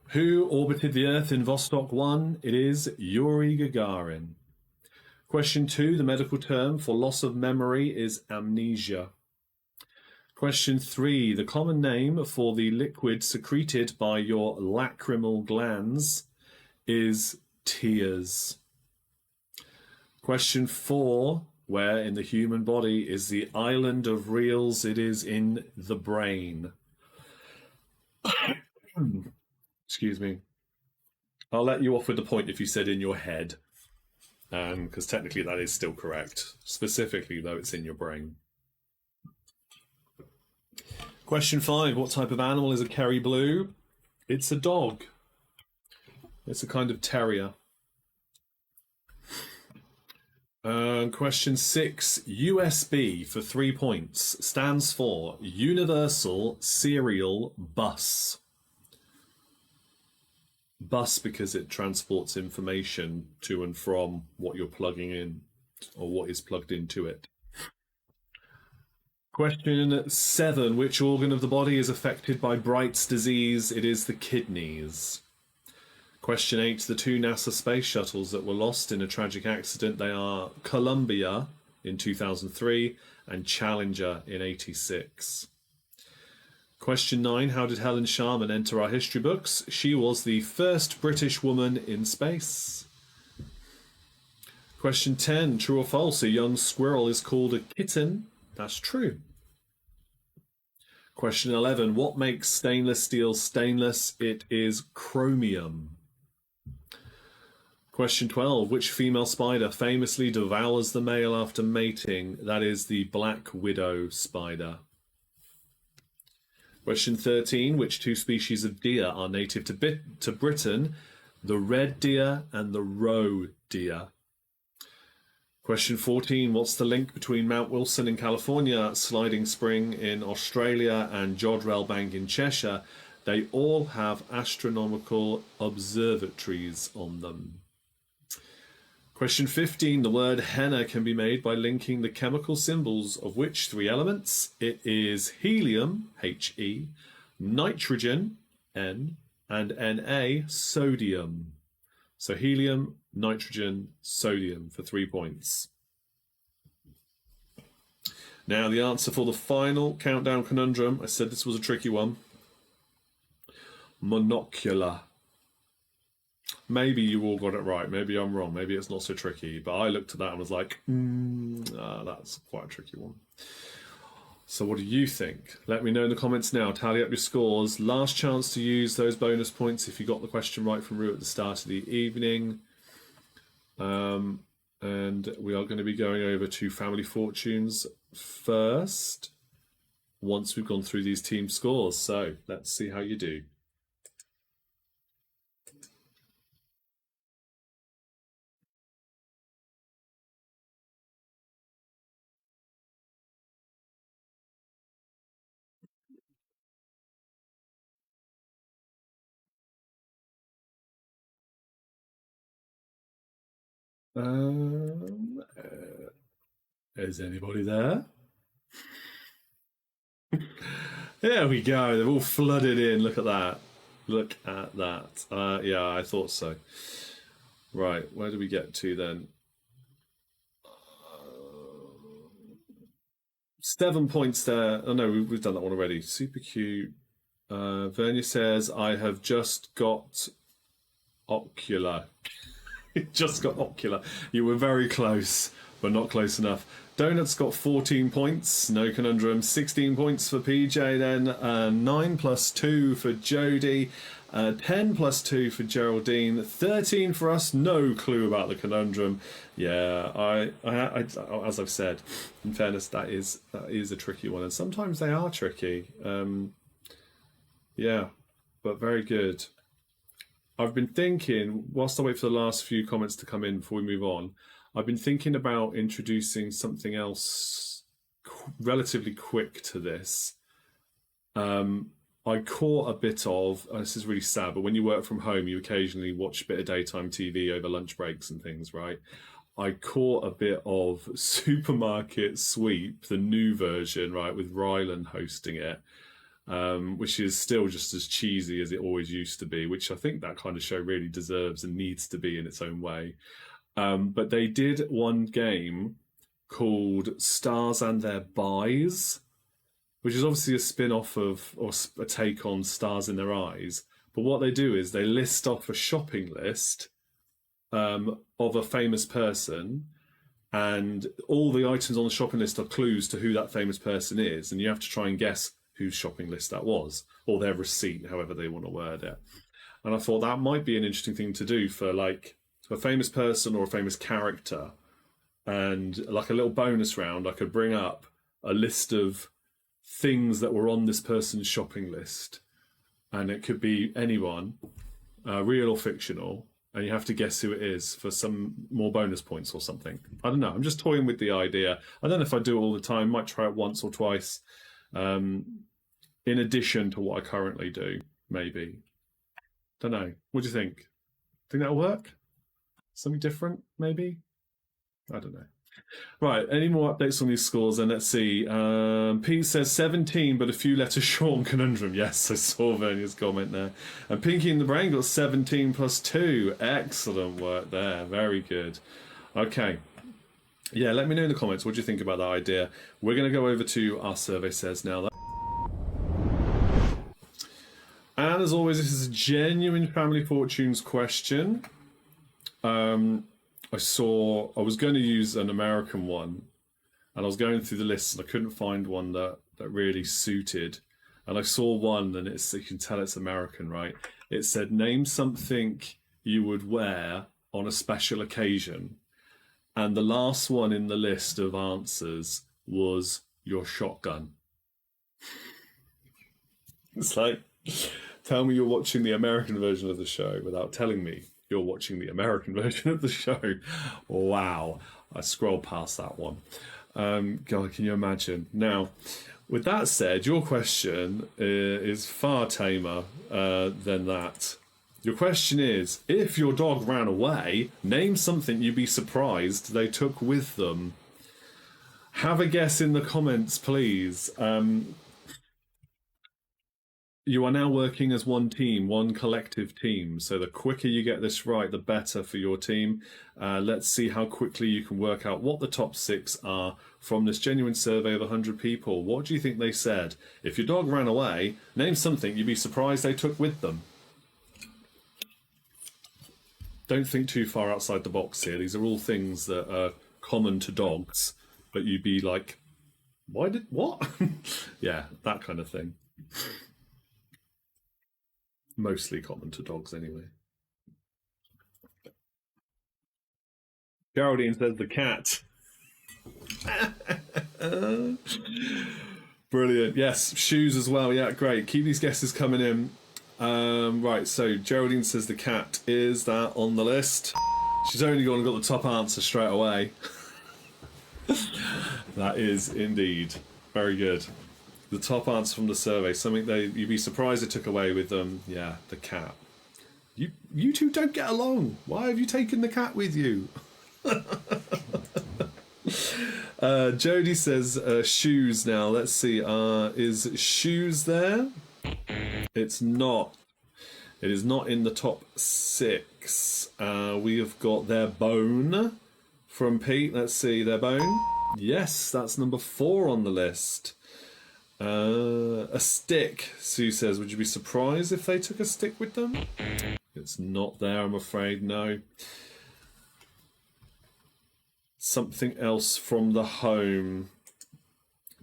Speaker 1: Who orbited the Earth in Vostok 1? It is Yuri Gagarin. Question 2. The medical term for loss of memory is amnesia. Question 3. The common name for the liquid secreted by your lacrimal glands is tears. Question 4. Where in the human body is the island of reals? It is in the brain. Excuse me. I'll let you off with the point if you said in your head, because technically that is still correct. Specifically, though, it's in your brain. Question 5. What type of animal is a Kerry Blue? It's a dog. It's a kind of terrier. Question 6. USB, for 3 points, stands for Universal Serial Bus. Bus because it transports information to and from what you're plugging in or what is plugged into it. Question 7. Which organ of the body is affected by Bright's disease? It is the kidneys. Question 8. The 2 NASA space shuttles that were lost in a tragic accident, they are Columbia in 2003 and Challenger in 86. Question 9. How did Helen Sharman enter our history books? She was the first British woman in space. Question 10. True or false? A young squirrel is called a kitten. That's true. Question 11. What makes stainless steel stainless? It is chromium. Question 12. Which female spider famously devours the male after mating? That is the black widow spider. Question 13. Which 2 species of deer are native to Britain? The red deer and the roe deer. Question 14. What's the link between Mount Wilson in California, Sliding Spring in Australia, and Jodrell Bank in Cheshire? They all have astronomical observatories on them. Question 15. The word henna can be made by linking the chemical symbols of which 3 elements? It is helium, He, nitrogen, N, and Na, sodium. So helium, nitrogen, sodium for 3 points. Now the answer for the final countdown conundrum, I said this was a tricky one. Monocular. Maybe you all got it right. Maybe I'm wrong. Maybe it's not so tricky. But I looked at that and was like, that's quite a tricky one. So what do you think? Let me know in the comments now. Tally up your scores. Last chance to use those bonus points if you got the question right from Rue at the start of the evening. And we are going to be going over to Family Fortunes first, once we've gone through these team scores. So let's see how you do. Is anybody there? There we go. They've all flooded in. Look at that. Look at that. Yeah, I thought so. Right, where do we get to then? 7 points there. Oh no, we've done that one already. Super cute. Vernia says, I have just got ocular. Just got ocular. You were very close, but not close enough. Donut's got 14 points. No conundrum. 16 points for PJ then. 9 plus 2 for Jodie. 10 plus 2 for Geraldine. 13 for us. No clue about the conundrum. Yeah, I as I've said, in fairness, that is a tricky one, and sometimes they are tricky. Yeah, but very good. I've been thinking, whilst I wait for the last few comments to come in before we move on, I've been thinking about introducing something else relatively quick to this. I caught a bit of, this is really sad, but when you work from home, you occasionally watch a bit of daytime TV over lunch breaks and things, right? I caught a bit of Supermarket Sweep, the new version, right, with Rylan hosting it. Which is still just as cheesy as it always used to be, which I think that kind of show really deserves and needs to be in its own way. But they did one game called Stars and Their Buys, which is obviously a spin-off of, or a take on Stars in Their Eyes. But what they do is they list off a shopping list of a famous person, and all the items on the shopping list are clues to who that famous person is, and you have to try and guess whose shopping list that was, or their receipt, however they want to word it. And I thought that might be an interesting thing to do for like a famous person or a famous character. And like a little bonus round, I could bring up a list of things that were on this person's shopping list. And it could be anyone, real or fictional, and you have to guess who it is for some more bonus points or something. I don't know. I'm just toying with the idea. I don't know if I do it all the time. Might try it once or twice, in addition to what I currently do. Maybe. Don't know. What do you think? Think that'll work? Something different, maybe? I don't know. Right, any more updates on these scores? And let's see. Pete says 17, but a few letters short on conundrum. Yes, I saw Vernia's comment there. And Pinky in the Brain got 17 plus 2. Excellent work there. Very good. Okay. Yeah, let me know in the comments. What do you think about that idea? We're going to go over to our survey says now. And as always, this is a genuine Family Fortunes question. I was going to use an American one, and I was going through the list and I couldn't find one that really suited. And I saw one, and you can tell it's American, right? It said, name something you would wear on a special occasion. And the last one in the list of answers was your shotgun. It's like, tell me you're watching the American version of the show without telling me you're watching the American version of the show. Wow. I scrolled past that one. God, can you imagine? Now, with that said, your question is far tamer than that. Your question is, if your dog ran away, name something you'd be surprised they took with them. Have a guess in the comments, please. You are now working as one team, one collective team. So the quicker you get this right, the better for your team. Let's see how quickly you can work out what the top 6 are from this genuine survey of 100 people. What do you think they said? If your dog ran away, name something you'd be surprised they took with them. Don't think too far outside the box here. These are all things that are common to dogs, but you'd be like, what? Yeah, that kind of thing. Mostly common to dogs anyway. Geraldine says the cat. Brilliant. Yes, shoes as well. Yeah, great. Keep these guesses coming in. Right, so Geraldine says the cat. Is that on the list? She's only gone and got the top answer straight away. That is indeed very good. The top answer from the survey, something you'd be surprised they took away with them. Yeah, the cat. You two don't get along. Why have you taken the cat with you? Jody says shoes now. Let's see. Is shoes there? It's not. It is not in the top 6. We have got their bone from Pete. Let's see, their bone. Yes, that's number 4 on the list. A stick, Sue says. Would you be surprised if they took a stick with them? It's not there, I'm afraid, no. Something else from the home.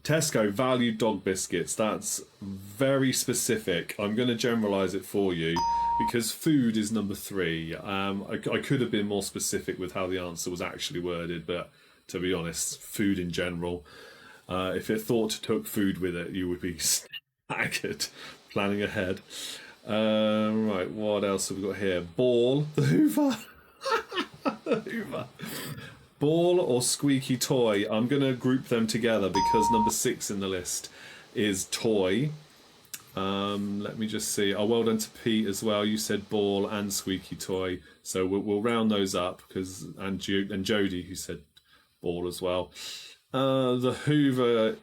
Speaker 1: Tesco valued dog biscuits. That's very specific. I'm going to generalise it for you because food is number 3. I could have been more specific with how the answer was actually worded, but to be honest, food in general. If it thought to took food with it, you would be staggered planning ahead. Right, what else have we got here? Ball, the Hoover. The Hoover. Ball or squeaky toy. I'm going to group them together because number 6 in the list is toy. Let me just see. Oh, well done to Pete as well. You said ball and squeaky toy. So we'll round those up because and Jody who said ball as well. The Hoover,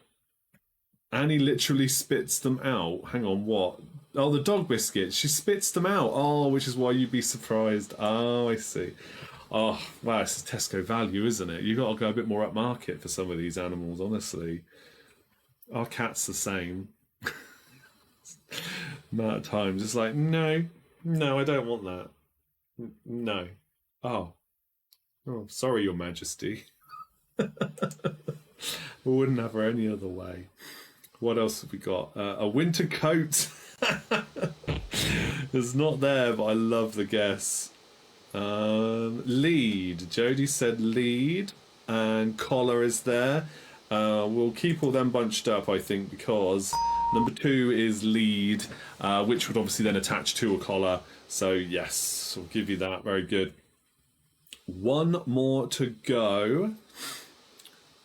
Speaker 1: Annie literally spits them out. Hang on, what? Oh, the dog biscuits. She spits them out. Oh, which is why you'd be surprised. Oh, I see. Oh, wow, it's Tesco value, isn't it? You've got to go a bit more upmarket for some of these animals, honestly. Our cat's the same. Amount of times. It's like, no, I don't want that. No. Oh, sorry, Your Majesty. We wouldn't have her any other way. What else have we got? A winter coat. It's not there, but I love the guess. Lead. Jodie said lead, and collar is there. We'll keep all them bunched up, I think, because number 2 is lead, which would obviously then attach to a collar. So yes, we'll give you that. Very good. One more to go.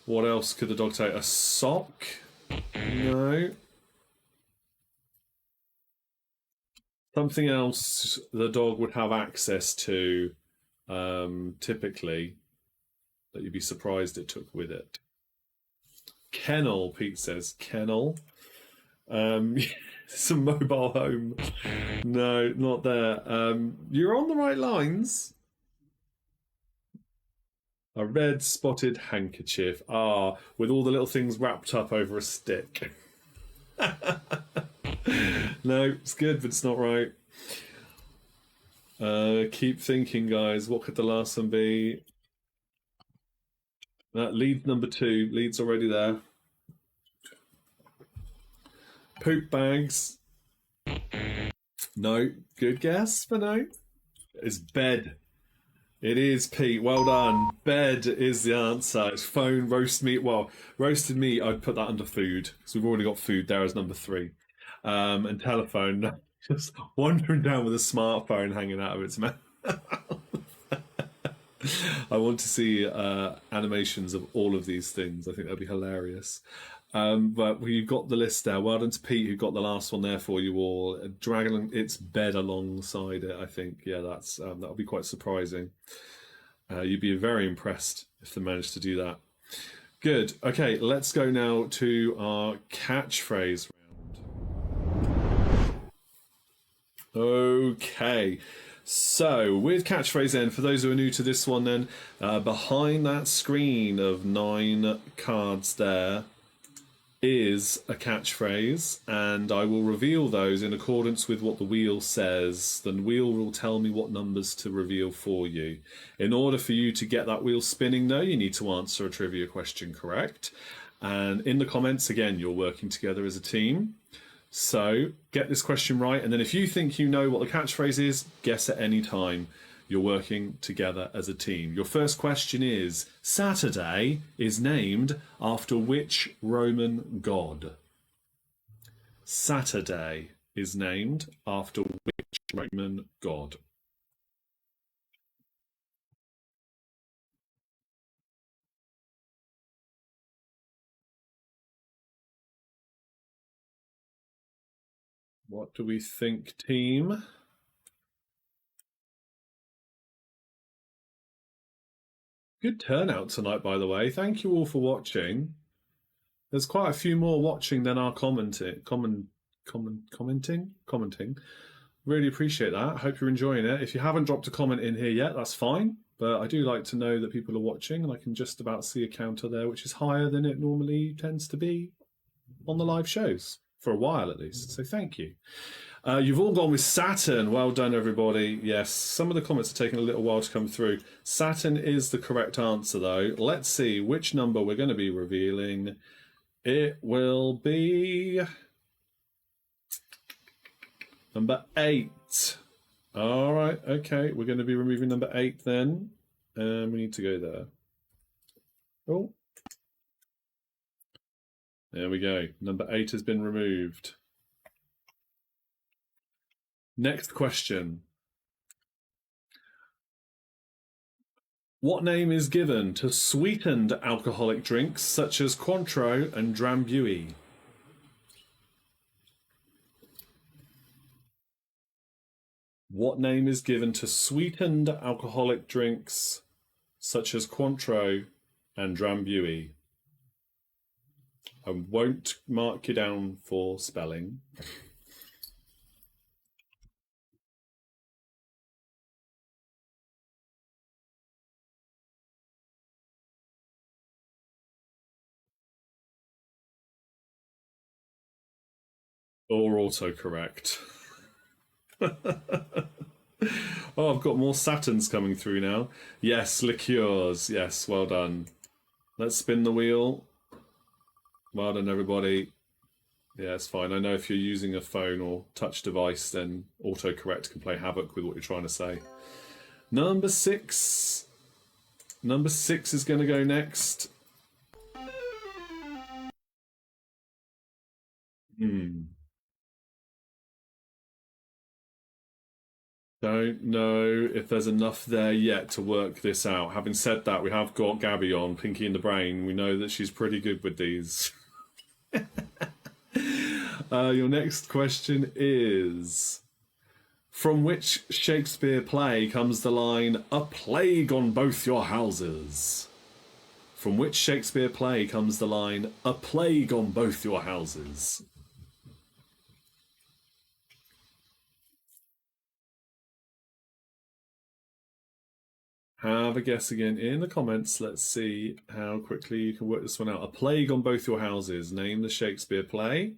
Speaker 1: What else could the dog take? A sock? No. Something else the dog would have access to, typically, that you'd be surprised it took with it. Kennel, Pete says. Kennel. Some mobile home. No, not there. You're on the right lines. A red spotted handkerchief. Ah, with all the little things wrapped up over a stick. No, it's good, but it's not right. Keep thinking, guys. What could the last one be? Lead number 2. Lead's already there. Poop bags. No. Good guess, but no. It's bed. It is, Pete. Well done. Bed is the answer. It's phone, roast meat. Well, roasted meat, I'd put that under food, because we've already got food there as number 3. And telephone, just wandering down with a smartphone hanging out of its mouth. I want to see animations of all of these things. I think that'd be hilarious. But you've got the list there. Well done to Pete, who got the last one there for you all. Dragging its bed alongside it, I think. Yeah, that's that'll be quite surprising. You'd be very impressed if they managed to do that. Good. Okay, let's go now to our catchphrase round. Okay. So, with catchphrase then, for those who are new to this one then, behind that screen of 9 cards there is a catchphrase, and I will reveal those in accordance with what the wheel says. The wheel will tell me what numbers to reveal for you. In order for you to get that wheel spinning though, you need to answer a trivia question correct. And in the comments, again, you're working together as a team. So get this question right, and then if you think you know what the catchphrase is, guess at any time. You're working together as a team. Your first question is, Saturday is named after which Roman god? Saturday is named after which Roman god? What do we think, team? Good turnout tonight, by the way. Thank you all for watching. There's quite a few more watching than are commenting. Really appreciate that. Hope you're enjoying it. If you haven't dropped a comment in here yet, that's fine. But I do like to know that people are watching, and I can just about see a counter there, which is higher than it normally tends to be on the live shows, for a while at least. So thank you. You've all gone with Saturn. Well done, everybody. Yes, some of the comments are taking a little while to come through. Saturn is the correct answer, though. Let's see which number we're going to be revealing. It will be number 8. All right, okay. We're going to be removing number 8 then. And we need to go there. Oh. There we go. Number 8 has been removed. Next question. What name is given to sweetened alcoholic drinks such as Cointreau and Drambuie? What name is given to sweetened alcoholic drinks such as Cointreau and Drambuie? I won't mark you down for spelling. Or autocorrect. Oh, I've got more Saturns coming through now. Yes, liqueurs. Yes, well done. Let's spin the wheel. Well done, everybody. Yeah, it's fine. I know if you're using a phone or touch device, then autocorrect can play havoc with what you're trying to say. Number 6. Number 6 is going to go next. Don't know if there's enough there yet to work this out. Having said that, we have got Gabby on, Pinky in the Brain. We know that she's pretty good with these. Your next question is: from which Shakespeare play comes the line, "A plague on both your houses"? From which Shakespeare play comes the line, "A plague on both your houses"? Have a guess again in the comments. Let's see how quickly you can work this one out. A plague on both your houses. Name the Shakespeare play.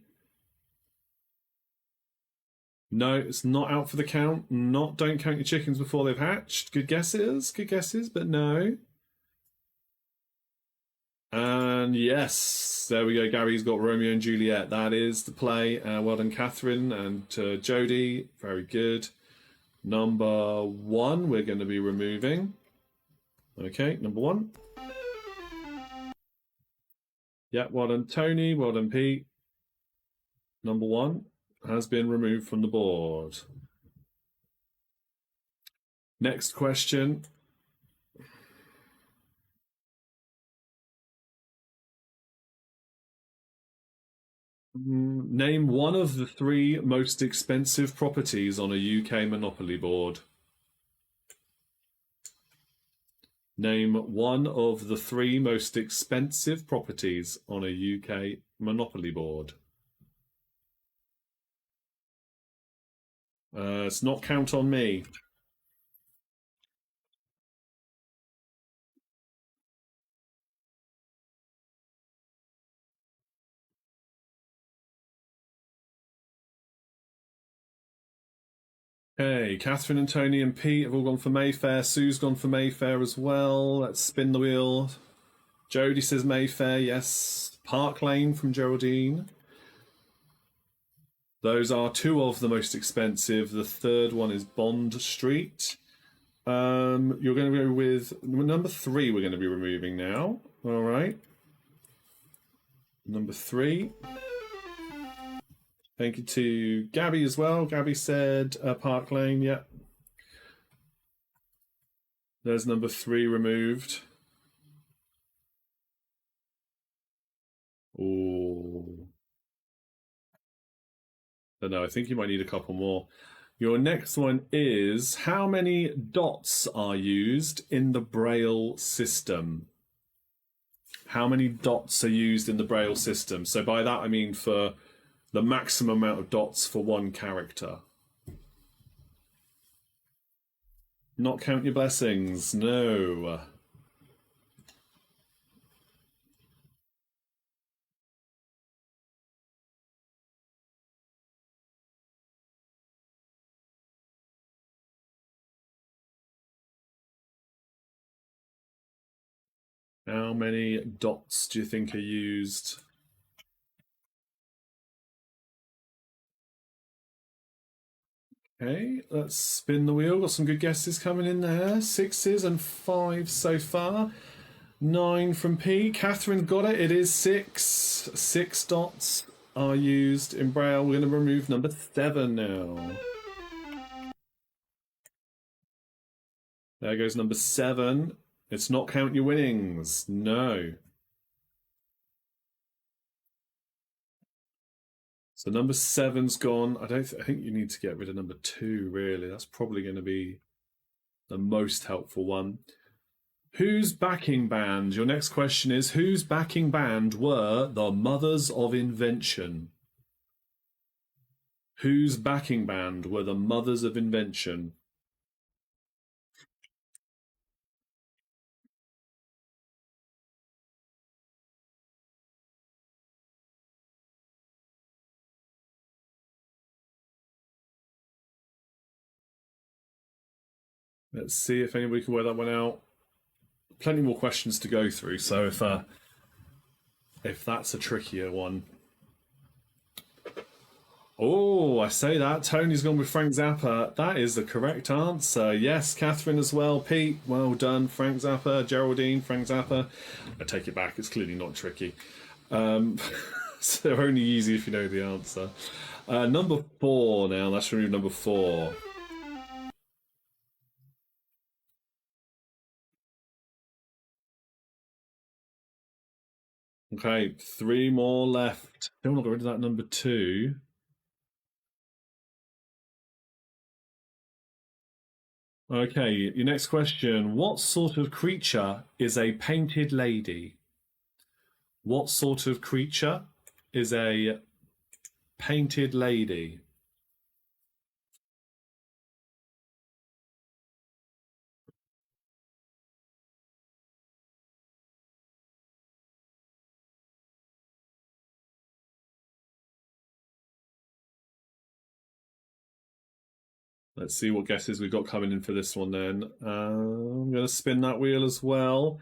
Speaker 1: No, it's not out for the count. Not don't count your chickens before they've hatched. Good guesses, but no. And yes, there we go. Gary's got Romeo and Juliet. That is the play. Well done, Catherine and Jodie. Very good. Number 1, we're going to be removing. Okay, number 1. Yeah, well done, Tony. Well done, Pete. Number 1 has been removed from the board. Next question. Name one of the 3 most expensive properties on a UK Monopoly board. Name one of the 3 most expensive properties on a UK Monopoly board. It's not count on me. Okay, Catherine and Tony and Pete have all gone for Mayfair. Sue's gone for Mayfair as well. Let's spin the wheel. Jodie says Mayfair, yes. Park Lane from Geraldine. Those are 2 of the most expensive. The third one is Bond Street. You're going to go with number 3 we're going to be removing now. All right. Number 3. Thank you to Gabby as well. Gabby said Park Lane, yeah. There's number 3 removed. Oh. No, I think you might need a couple more. Your next one is: how many dots are used in the Braille system? How many dots are used in the Braille system? So by that I mean for the maximum amount of dots for one character. Not count your blessings, no. How many dots do you think are used? Okay, let's spin the wheel. Got some good guesses coming in there. 6s and 5s so far. 9 from P. Catherine got it. It is 6. 6 dots are used in Braille. We're going to remove number 7 now. There goes number 7. It's not count your winnings. No. So number 7's gone. I think you need to get rid of number 2, really. That's probably going to be the most helpful one. Whose backing band? Your next question is: whose backing band were the Mothers of Invention? Whose backing band were the Mothers of Invention? Let's see if anybody can work that one out. plenty more questions to go through. So if that's a trickier one. Oh, I say that. Tony's gone with Frank Zappa. That is the correct answer. Yes, Catherine as well. Pete, well done. Frank Zappa. Geraldine, Frank Zappa. I take it back. It's clearly not tricky. So they're only easy if you know the answer. Number 4 now. Let's remove number 4. Okay, 3 more left. Don't want to get rid of that number 2. Okay, your next question. What sort of creature is a painted lady? What sort of creature is a painted lady? Let's see what guesses we've got coming in for this one then. I'm going to spin that wheel as well.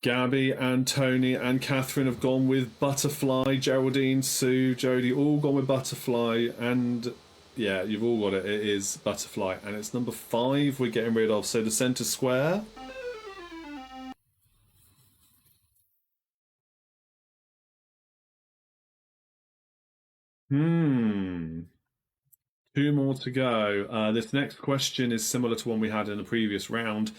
Speaker 1: Gabby and Tony and Catherine have gone with butterfly. Geraldine, Sue, Jodie, all gone with butterfly. And yeah, you've all got it. It is butterfly. And it's number 5 we're getting rid of. So the centre square. Hmm. 2 more to go. This next question is similar to one we had in the previous round.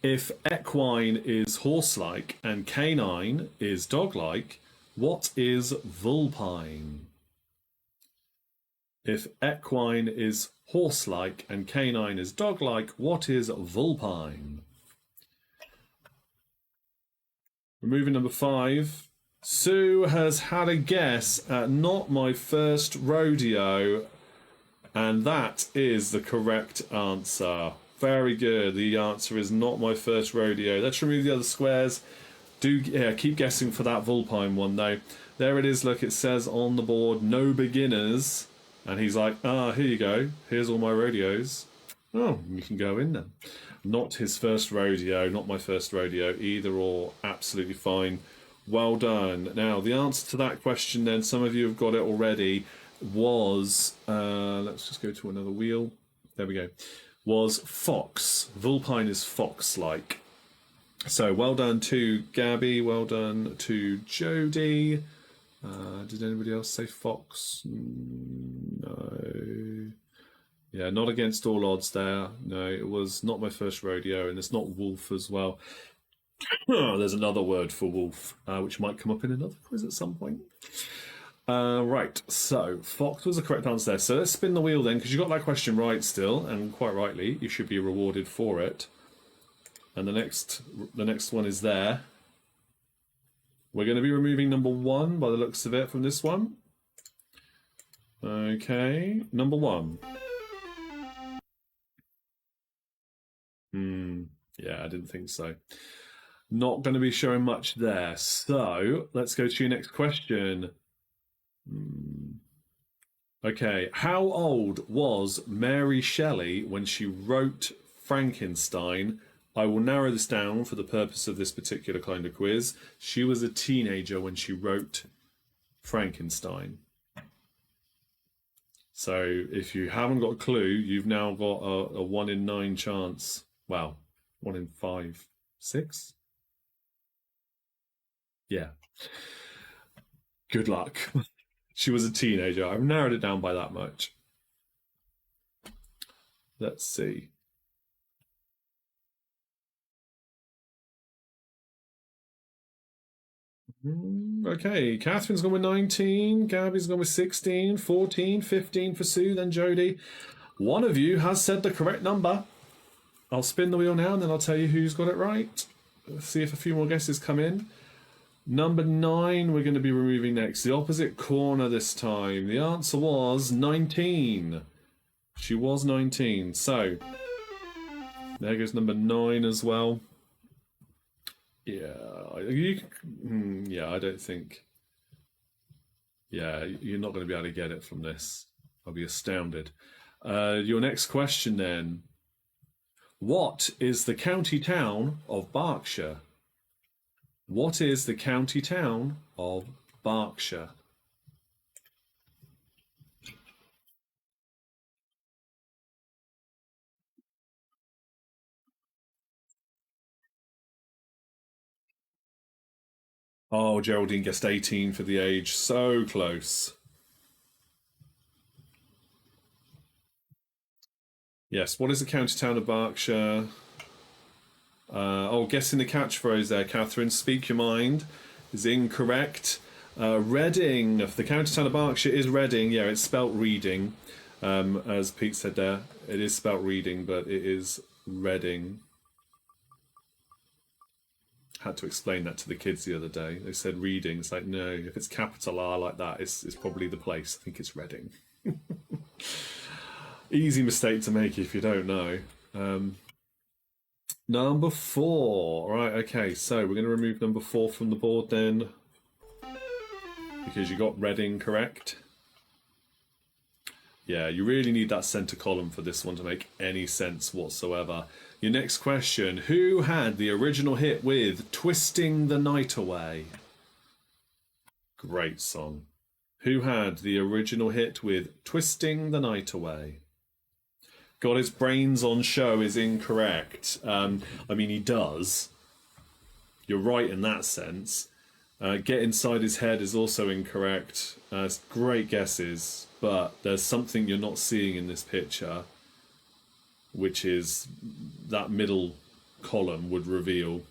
Speaker 1: If equine is horse-like and canine is dog-like, what is vulpine? If equine is horse-like and canine is dog-like, what is vulpine? Removing number 5. Sue has had a guess at not my first rodeo, and that is the correct answer. Very good. The answer is not my first rodeo. Let's remove the other squares. Keep guessing for that vulpine one though. There it is. Look, it says on the board, no beginners. And he's like, here you go. Here's all my rodeos. Oh, you can go in then. Not his first rodeo, not my first rodeo. Either or, absolutely fine. Well done. Now, the answer to that question then, some of you have got it already, was, let's just go to another wheel. There we go. Was fox. Vulpine is fox-like. So well done to Gabby. Well done to Jodie. Did anybody else say fox? No. Yeah, not against all odds there. No, it was not my first rodeo, and it's not wolf as well. There's another word for wolf, which might come up in another quiz at some point. Right, so fox was the correct answer there. So let's spin the wheel then, because you got that question right still, and quite rightly, you should be rewarded for it. And the next one is there. We're going to be removing number 1 by the looks of it from this one. Okay, number 1. Yeah, I didn't think so. Not going to be showing much there. So let's go to your next question. Okay, how old was Mary Shelley when she wrote Frankenstein? I will narrow this down for the purpose of this particular kind of quiz. She was a teenager when she wrote Frankenstein. So if you haven't got a clue, you've now got a 1 in 9 chance. Well, 1 in 5, 6? Yeah. Good luck. She was a teenager. I've narrowed it down by that much. Let's see. Okay, Catherine's gone with 19, Gabby's gone with 16, 14, 15 for Sue, then Jodie. One of you has said the correct number. I'll spin the wheel now and then I'll tell you who's got it right. Let's see if a few more guesses come in. Number 9 we're going to be removing next. The opposite corner this time. The answer was 19. She was 19. So, there goes number 9 as well. Yeah, I don't think. Yeah, you're not going to be able to get it from this. I'll be astounded. Your next question then. What is the county town of Berkshire? What is the county town of Berkshire? Oh, Geraldine guessed 18 for the age. So close. Yes, what is the county town of Berkshire? Guessing the catchphrase there, Catherine. Speak your mind is incorrect. Reading, the county town of Berkshire is Reading. Yeah, it's spelt reading. As Pete said there, it is spelt reading, but it is Reading. Had to explain that to the kids the other day. They said reading. It's like, no, if it's capital R like that, it's probably the place. I think it's Reading. Easy mistake to make if you don't know. Number 4. Right, okay, so we're going to remove number 4 from the board then, because you got Reading correct. Yeah, you really need that centre column for this one to make any sense whatsoever. Your next question, who had the original hit with Twisting the Night Away? Great song. Who had the original hit with Twisting the Night Away? Got his brains on show is incorrect. I mean, he does. You're right in that sense. Get inside his head is also incorrect. It's great guesses, but there's something you're not seeing in this picture, which is that middle column would reveal.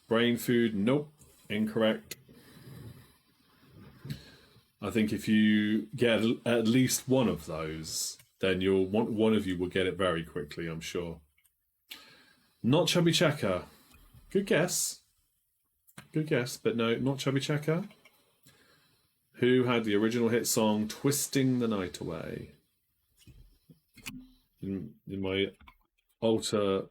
Speaker 1: Brain food, nope, incorrect. I think if you get at least one of those, then one of you will get it very quickly, I'm sure. Not Chubby Checker. Good guess. Good guess, but no, not Chubby Checker. Who had the original hit song Twisting the Night Away? In my other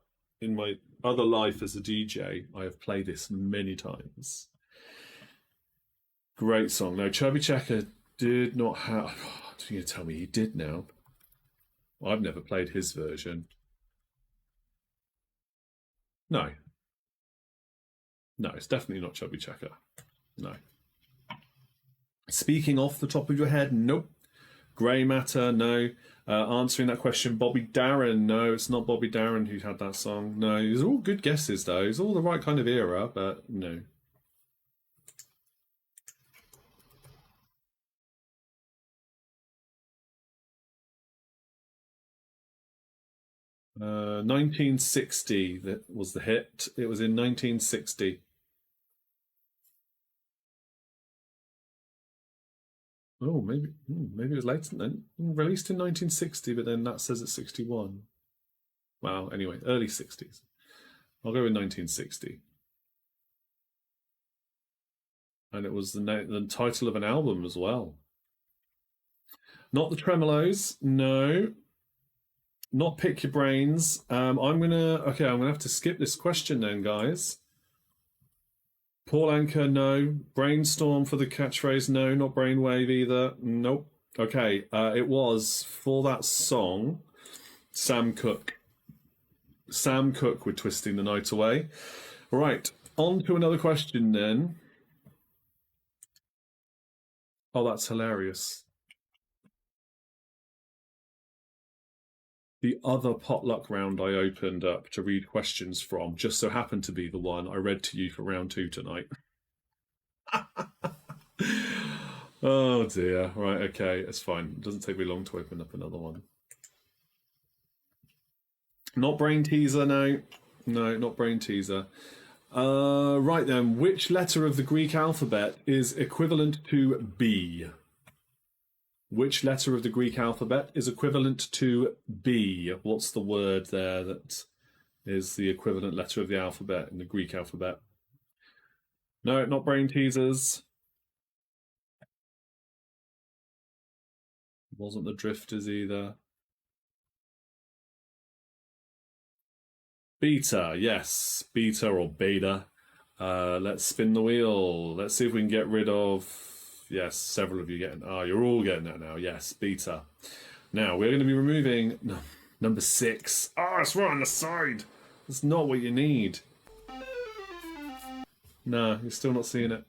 Speaker 1: life as a DJ, I have played this many times. Great song. No, Chubby Checker did not have... You're going to tell me he did now? I've never played his version. No. No, it's definitely not Chubby Checker. No. Speaking off the top of your head, nope. Grey Matter, no. Answering that question, Bobby Darin, no, it's not Bobby Darin who had that song. No, these are all good guesses though. It's all the right kind of era, but no. Uh, 1960, that was the hit. It was in 1960. Oh, maybe it was later then. Released in 1960, but then that says it's 61. Wow, anyway, early 60s. I'll go with 1960. And it was the title of an album as well. Not the Tremolos, no. Not Pick Your Brains. I'm gonna have to skip this question then, guys. Paul Anka, no. Brainstorm for the catchphrase, no. Not Brainwave either. Nope. Okay, it was for that song, Sam Cooke. Sam Cooke with Twisting the Night Away. Right, on to another question then. Oh, that's hilarious. The other potluck round I opened up to read questions from just so happened to be the one I read to you for round 2 tonight. Oh dear. Right, okay, it's fine. It doesn't take me long to open up another one. Not brain teaser, no. No, not brain teaser. Right then, which letter of the Greek alphabet is equivalent to B? Which letter of the Greek alphabet is equivalent to B? What's the word there that is the equivalent letter of the alphabet in the Greek alphabet? No, not brain teasers. Wasn't the drifters either. Beta, yes. Beta or beta. Let's spin the wheel. Let's see if we can get rid of... Yes, several of you getting... you're all getting that now. Yes, beta. Now, we're going to be removing... No, Number 6. Oh, it's right on the side. That's not what you need. No, you're still not seeing it.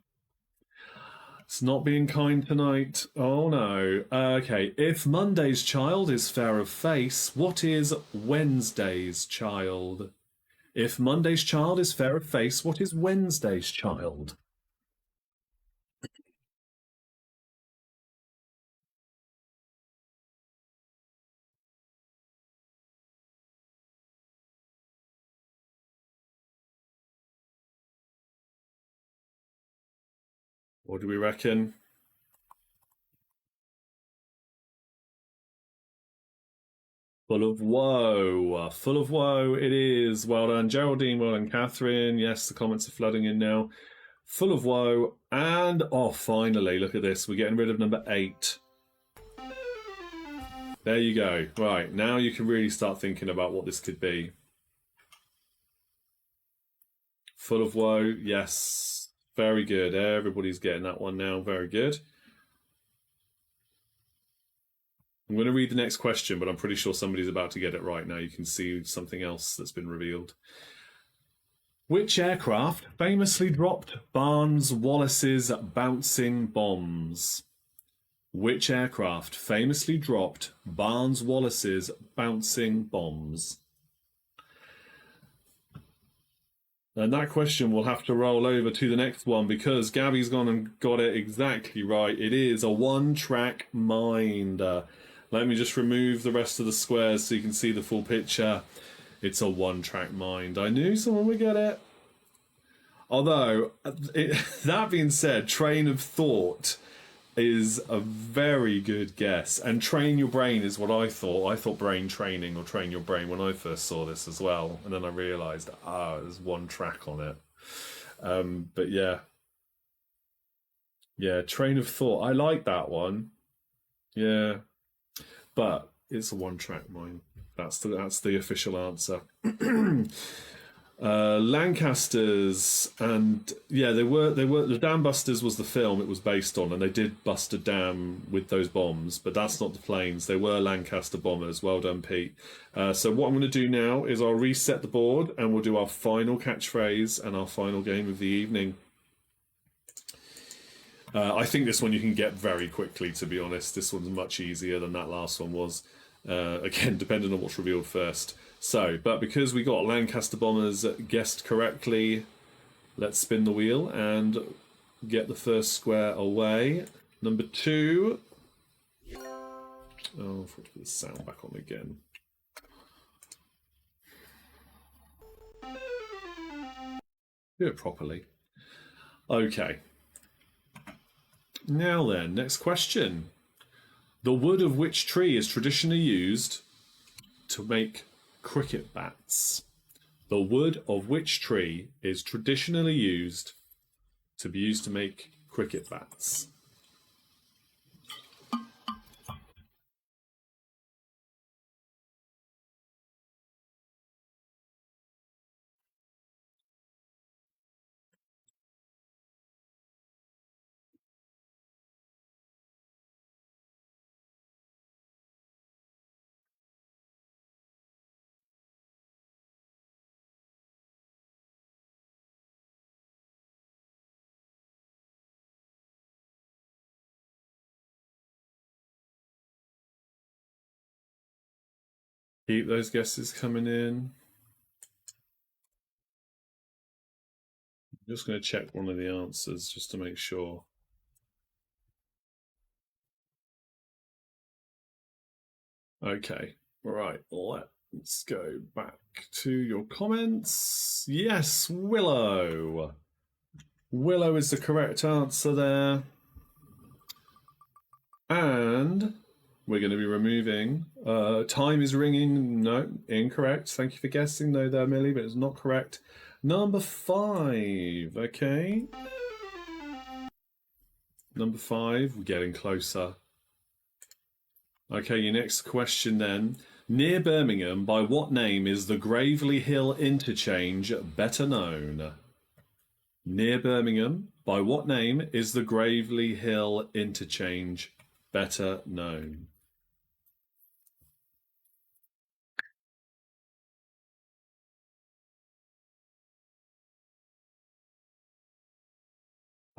Speaker 1: It's not being kind tonight. Oh no. Okay, if Monday's child is fair of face, what is Wednesday's child? If Monday's child is fair of face, what is Wednesday's child? What do we reckon? Full of woe. Full of woe it is. Well done, Geraldine. Well done, Catherine. Yes, the comments are flooding in now. Full of woe. And, oh, finally, look at this. We're getting rid of number 8. There you go. Right, now you can really start thinking about what this could be. Full of woe. Yes. Very good. Everybody's getting that one now. Very good. I'm going to read the next question, but I'm pretty sure somebody's about to get it right now. You can see something else that's been revealed. Which aircraft famously dropped Barnes Wallace's bouncing bombs? Which aircraft famously dropped Barnes Wallace's bouncing bombs? And that question will have to roll over to the next one because Gabby's gone and got it exactly right. It is a one-track mind. Let me just remove the rest of the squares so you can see the full picture. It's a one-track mind. I knew someone would get it. Although, that being said, train of thought is a very good guess. And train your brain is what I thought. I thought brain training or train your brain when I first saw this as well. And then I realised, there's one track on it. But yeah. Yeah, train of thought. I like that one. Yeah. But it's a one-track mind. That's the official answer. Lancasters, and yeah, they were the Dam Busters was the film it was based on, and they did bust a dam with those bombs, but that's not the planes. They were Lancaster bombers. Well done, Pete. So what I'm going to do now is I'll reset the board, and we'll do our final catchphrase and our final game of the evening. I think this one you can get very quickly, to be honest. This one's much easier than that last one was. Again, depending on what's revealed first. So, but because we got Lancaster bombers guessed correctly, let's spin the wheel and get the first square away. Number 2. Oh, I forgot to put the sound back on again. Do it properly. Okay. Now then, next question. The wood of which tree is traditionally used to make cricket bats? The wood of which tree is traditionally used to make cricket bats? Keep those guesses coming in. I'm just going to check one of the answers just to make sure. Okay, right, let's go back to your comments. Yes, Willow. Willow is the correct answer there. And we're going to be removing. Time is ringing. No, incorrect. Thank you for guessing, though, there, Millie, but it's not correct. Number 5. Okay. Number 5. We're getting closer. Okay, your next question then. Near Birmingham, by what name is the Gravely Hill interchange better known? Near Birmingham, by what name is the Gravely Hill interchange better known?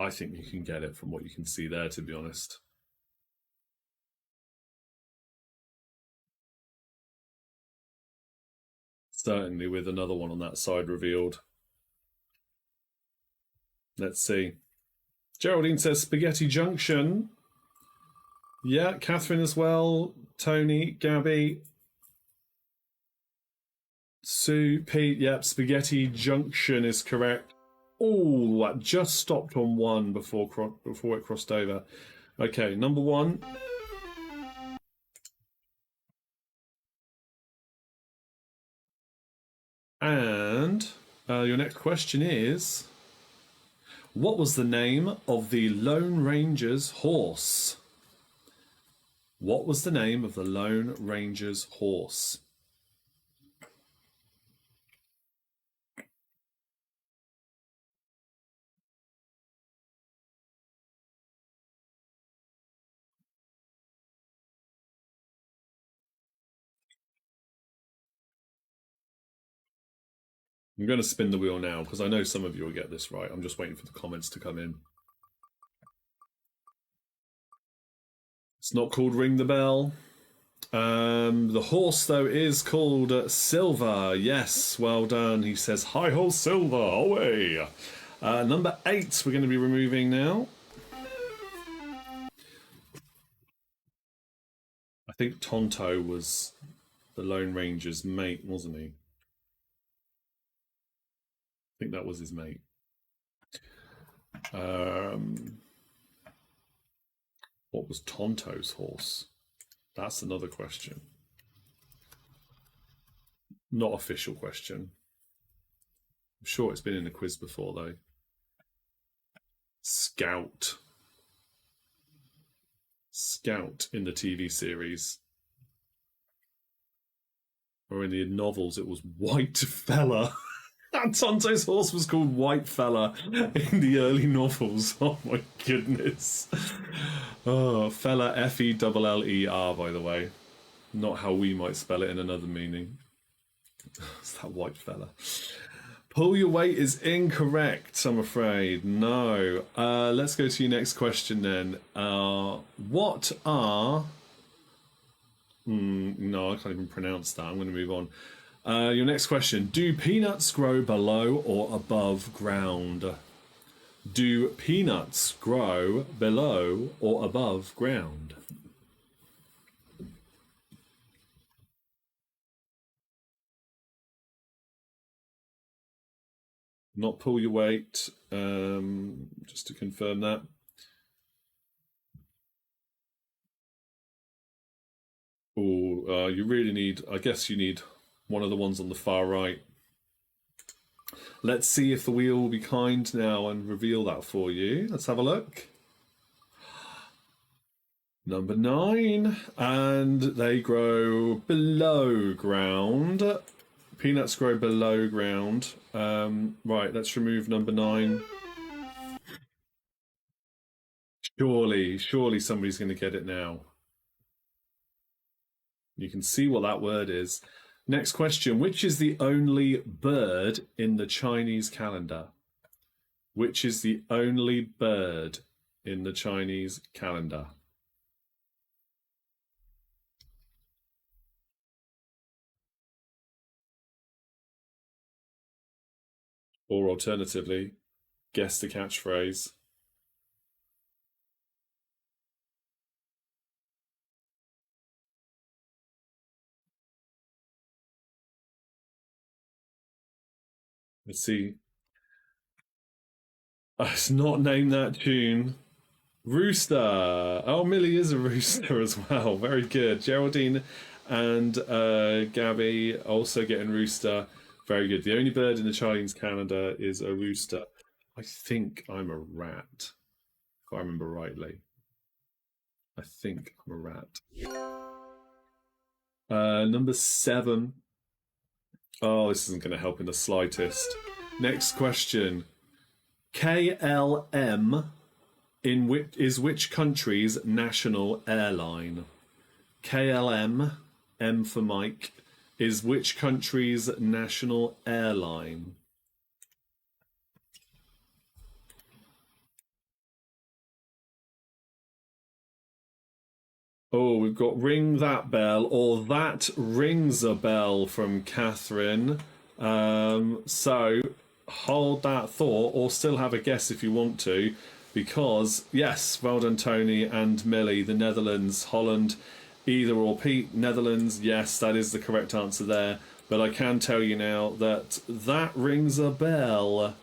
Speaker 1: I think you can get it from what you can see there, to be honest. Certainly with another one on that side revealed. Let's see. Geraldine says Spaghetti Junction. Yeah, Catherine as well. Tony, Gabby, Sue, Pete. Yep, Spaghetti Junction is correct. Oh, that just stopped on one before it crossed over. Okay, number one. And your next question is, what was the name of the Lone Ranger's horse? What was the name of the Lone Ranger's horse? I'm going to spin the wheel now because I know some of you will get this right. I'm just waiting for the comments to come in. It's not called Ring the Bell. The horse, though, is called Silver. Yes, well done. He says, hi ho, Silver, away. Number 8 we're going to be removing now. I think Tonto was the Lone Ranger's mate, wasn't he? I think that was his mate. What was Tonto's horse? That's another question. Not official question. I'm sure it's been in a quiz before, though. Scout. Scout in the TV series. Or in the novels, it was White Fella. Tonto's horse was called White Fella in the early novels. Oh my goodness. Oh, Fella, F-E-L-L-E-R, by the way. Not how we might spell it in another meaning. It's that White Fella. Pull your weight is incorrect, I'm afraid. No. Let's go to your next question then. What are... no, I can't even pronounce that. I'm going to move on. Your next question. Do peanuts grow below or above ground? Do peanuts grow below or above ground? Not pull your weight, just to confirm that. Oh, you really need, I guess you need one of the ones on the far right. Let's see if the wheel will be kind now and reveal that for you. Let's have a look. Number 9, and they grow below ground. Peanuts grow below ground. Right, let's remove number 9. Surely somebody's going to get it now. You can see what that word is. Next question. Which is the only bird in the Chinese calendar? Which is the only bird in the Chinese calendar? Or alternatively, guess the catchphrase. Let's see. It's not named that tune. Rooster. Oh, Millie is a rooster as well. Very good. Geraldine and Gabby also getting rooster. Very good. The only bird in the Chinese calendar is a rooster. I think I'm a rat, if I remember rightly. I think I'm a rat. Number 7. Oh, this isn't going to help in the slightest. Next question. KLM is which country's national airline? KLM, M for Mike, is which country's national airline? Oh, we've got Ring That Bell, or That Rings a Bell from Catherine. So hold that thought, or still have a guess if you want to, because yes, well done, Tony and Millie, the Netherlands, Holland, either or. Pete, Netherlands, yes, that is the correct answer there. But I can tell you now that That Rings a Bell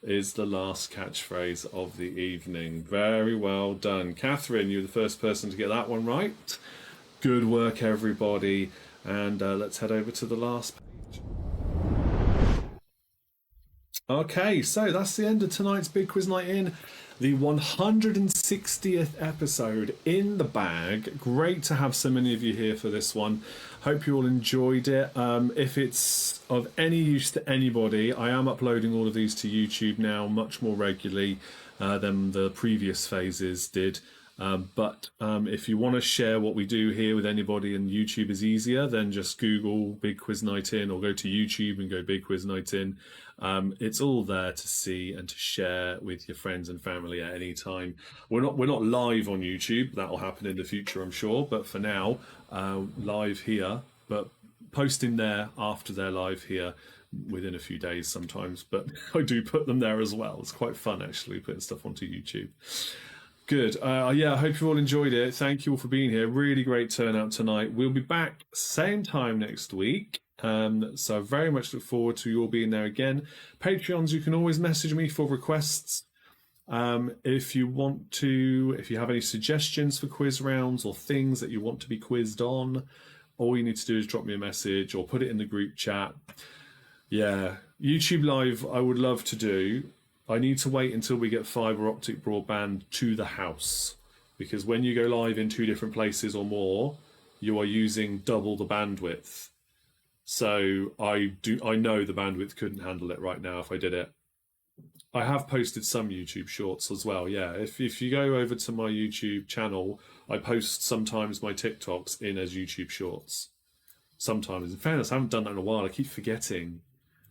Speaker 1: is the last catchphrase of the evening. Very well done. Catherine, you're the first person to get that one right. Good work, everybody. And let's head over to the last page. Okay, so that's the end of tonight's Big Quiz Night In. The 160th episode in the bag. Great to have so many of you here for this one. Hope you all enjoyed it. If it's of any use to anybody, I am uploading all of these to YouTube now much more regularly than the previous phases did. But if you want to share what we do here with anybody and YouTube is easier, then just Google Big Quiz Night In or go to YouTube and go Big Quiz Night In. It's all there to see and to share with your friends and family at any time. We're not live on YouTube. That will happen in the future, I'm sure. But for now, live here, but posting there after they're live here within a few days sometimes. But I do put them there as well. It's quite fun actually putting stuff onto YouTube. Good. Yeah, I hope you all enjoyed it. Thank you all for being here. Really great turnout tonight. We'll be back same time next week. So very much look forward to you all being there again. Patreons, you can always message me for requests. If you have any suggestions for quiz rounds or things that you want to be quizzed on, all you need to do is drop me a message or put it in the group chat. Yeah, YouTube Live I would love to do. I need to wait until we get fibre optic broadband to the house, because when you go live in 2 different places or more, you are using double the bandwidth. So I know the bandwidth couldn't handle it right now if I did it. I have posted some YouTube shorts as well. Yeah, if you go over to my YouTube channel, I post sometimes my TikToks in as YouTube shorts. Sometimes, in fairness, I haven't done that in a while. I keep forgetting.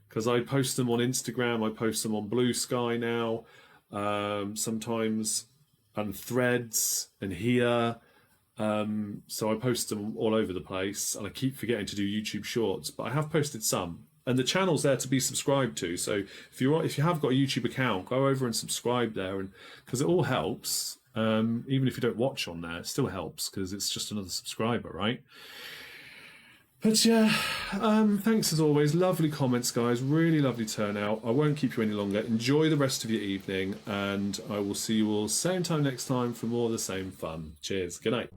Speaker 1: Because I post them on Instagram, I post them on Blue Sky now, sometimes, and Threads, and here. So I post them all over the place, and I keep forgetting to do YouTube Shorts, but I have posted some. And the channel's there to be subscribed to, so if you have got a YouTube account, go over and subscribe there, and because it all helps. Even if you don't watch on there, it still helps, because it's just another subscriber, right? But yeah, thanks as always. Lovely comments, guys. Really lovely turnout. I won't keep you any longer. Enjoy the rest of your evening, and I will see you all same time next time for more of the same fun. Cheers. Good night.